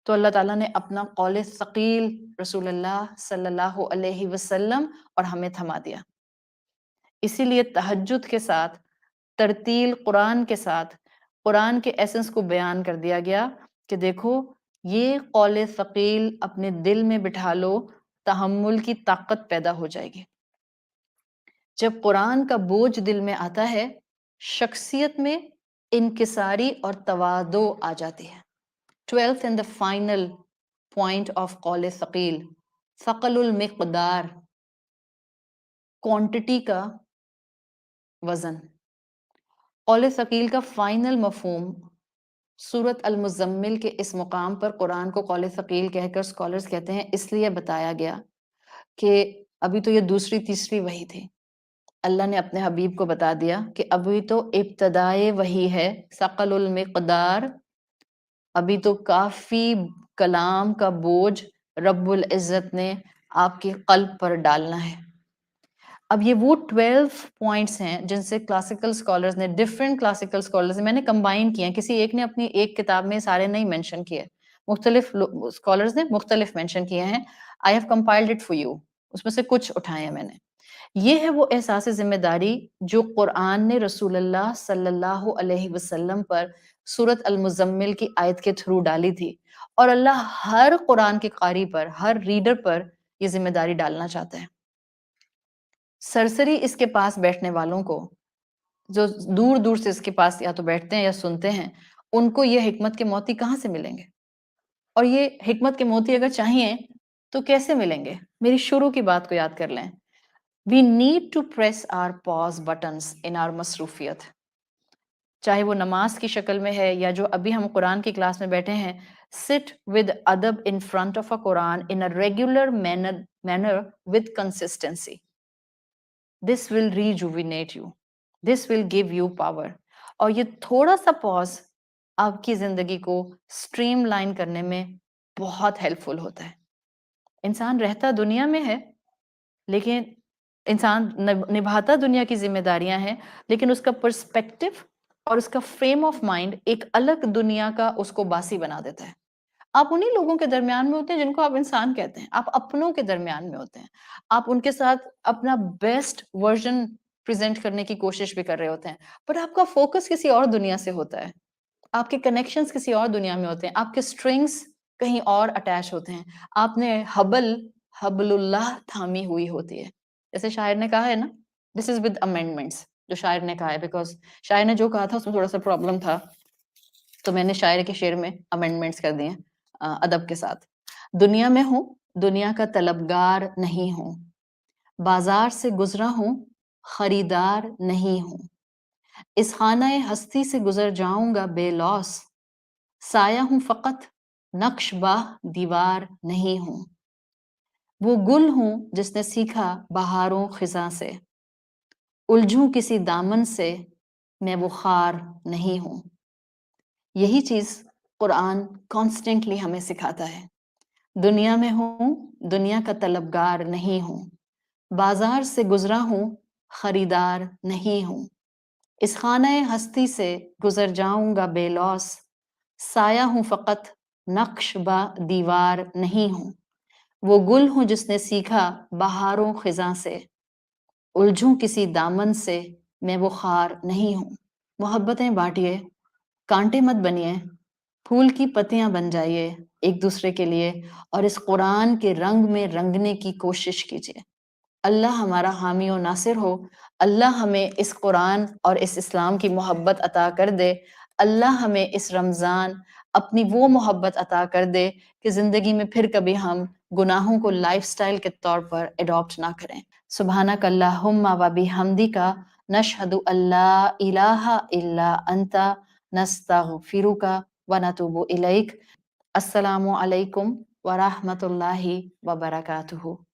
تو اللہ تعالیٰ نے اپنا قول ثقیل رسول اللہ صلی اللہ علیہ وسلم اور ہمیں تھما دیا۔ اسی لیے تہجد کے ساتھ، ترتیل قرآن کے ساتھ قرآن کے ایسنس کو بیان کر دیا گیا کہ دیکھو یہ قول ثقیل اپنے دل میں بٹھا لو، تحمل کی طاقت پیدا ہو جائے گی۔ جب قرآن کا بوجھ دل میں آتا ہے، شخصیت میں انکساری اور تواضع آ جاتی ہے۔ 12th and the final point of قول ثقیل، ثقل المقدار، کوانٹٹی کا وزن۔ قول ثقیل کا فائنل مفہوم سورۃ المزمل کے اس مقام پر قرآن کو قول ثقیل کہہ کر اسکالرز کہتے ہیں، اس لیے بتایا گیا کہ ابھی تو یہ دوسری تیسری وحی تھی۔ اللہ نے اپنے حبیب کو بتا دیا کہ ابھی تو ابتدائے وحی ہے، ثقل المقدار، ابھی تو کافی کلام کا بوجھ رب العزت نے آپ کے قلب پر ڈالنا ہے۔ اب یہ وہ 12 پوائنٹس ہیں جن سے کلاسیکل اسکالرز نے، ڈفرینٹ کلاسیکل اسکالرز نے، میں نے کمبائن کیے ہیں، کسی ایک نے اپنی ایک کتاب میں سارے نہیں مینشن کیے، مختلف اسکالرز نے مختلف مینشن کیے ہیں۔ I have compiled it for you، اس میں سے کچھ اٹھائے ہیں میں نے۔ یہ ہے وہ احساس ذمہ داری جو قرآن نے رسول اللہ صلی اللہ علیہ وسلم پر سورۃ المزمل کی آیت کے تھرو ڈالی تھی، اور اللہ ہر قرآن کے قاری پر، ہر ریڈر پر یہ ذمہ داری ڈالنا چاہتا ہے۔ سرسری اس کے پاس بیٹھنے والوں کو، جو دور دور سے اس کے پاس یا تو بیٹھتے ہیں یا سنتے ہیں، ان کو یہ حکمت کے موتی کہاں سے ملیں گے؟ اور یہ حکمت کے موتی اگر چاہیے تو کیسے ملیں گے؟ میری شروع کی بات کو یاد کر لیں۔ We need to press our pause buttons in our مصروفیت، چاہے وہ نماز کی شکل میں ہے یا جو ابھی ہم قرآن کی کلاس میں بیٹھے ہیں۔ Sit with adab in front of a Quran in a regular manner with consistency. This will rejuvenate you. This will give you power. اور یہ تھوڑا سا پاز آپ کی زندگی کو اسٹریم لائن کرنے میں بہت ہیلپ فل ہوتا ہے۔ انسان رہتا دنیا میں ہے، لیکن انسان نبھاتا دنیا کی ذمہ داریاں ہیں، لیکن اس کا پرسپیکٹو اور اس کا فریم آف مائنڈ ایک الگ دنیا کا اس کو باسی بنا دیتا ہے۔ آپ انہی لوگوں کے درمیان میں ہوتے ہیں جن کو آپ انسان کہتے ہیں، آپ اپنوں کے درمیان میں ہوتے ہیں، آپ ان کے ساتھ اپنا بیسٹ ورژن پریزنٹ کرنے کی کوشش بھی کر رہے ہوتے ہیں، پر آپ کا فوکس کسی اور دنیا سے ہوتا ہے، آپ کے کنیکشنز کسی اور دنیا میں ہوتے ہیں، آپ کے سٹرنگز کہیں اور اٹیچ ہوتے ہیں، آپ نے حبل اللہ تھامی ہوئی ہوتی ہے۔ جیسے شاعر نے کہا ہے نا، دس از ود امینڈمنٹس، جو شاعر نے کہا ہے، بیکاز شاعر نے جو کہا تھا اس میں تھوڑا سا پرابلم تھا، تو میں نے شاعر کے شعر میں امینڈمنٹس کر دیے ادب کے ساتھ۔ دنیا میں ہوں، دنیا کا طلبگار نہیں ہوں، بازار سے گزرا ہوں، خریدار نہیں ہوں، اس خانہ ہستی سے گزر جاؤں گا بے لوث، سایہ ہوں فقط، نقش باہ دیوار نہیں ہوں۔ وہ گل ہوں جس نے سیکھا بہاروں خزاں سے، الجھوں کسی دامن سے میں وہ خار نہیں ہوں۔ یہی چیز قرآن کانسٹنٹلی ہمیں سکھاتا ہے۔ دنیا میں ہوں، دنیا کا طلبگار نہیں ہوں، بازار سے گزرا ہوں، خریدار نہیں ہوں، اس خانہ ہستی سے گزر جاؤں گا بے لوث، سایہ ہوں فقط، نقش با دیوار نہیں ہوں۔ وہ گل ہوں جس نے سیکھا بہاروں خزاں سے، الجھوں کسی دامن سے میں وہ خار نہیں ہوں۔ محبتیں بانٹیے، کانٹے مت بنیے، پھول کی پتیاں بن جائیے ایک دوسرے کے لیے، اور اس قرآن کے رنگ میں رنگنے کی کوشش کیجیے۔ اللہ ہمارا حامی و ناصر ہو۔ اللہ ہمیں اس قرآن اور اس اسلام کی محبت عطا کر دے۔ اللہ ہمیں اس رمضان اپنی وہ محبت عطا کر دے کہ زندگی میں پھر کبھی ہم گناہوں کو لائف سٹائل کے طور پر اڈاپٹ نہ کریں۔ سبحانک اللہم و بحمدک، نشہد ان لا الہ الا انت، نستغفرک و نتوب الیک۔ السلام علیکم ورحمۃ اللہ وبرکاتہ۔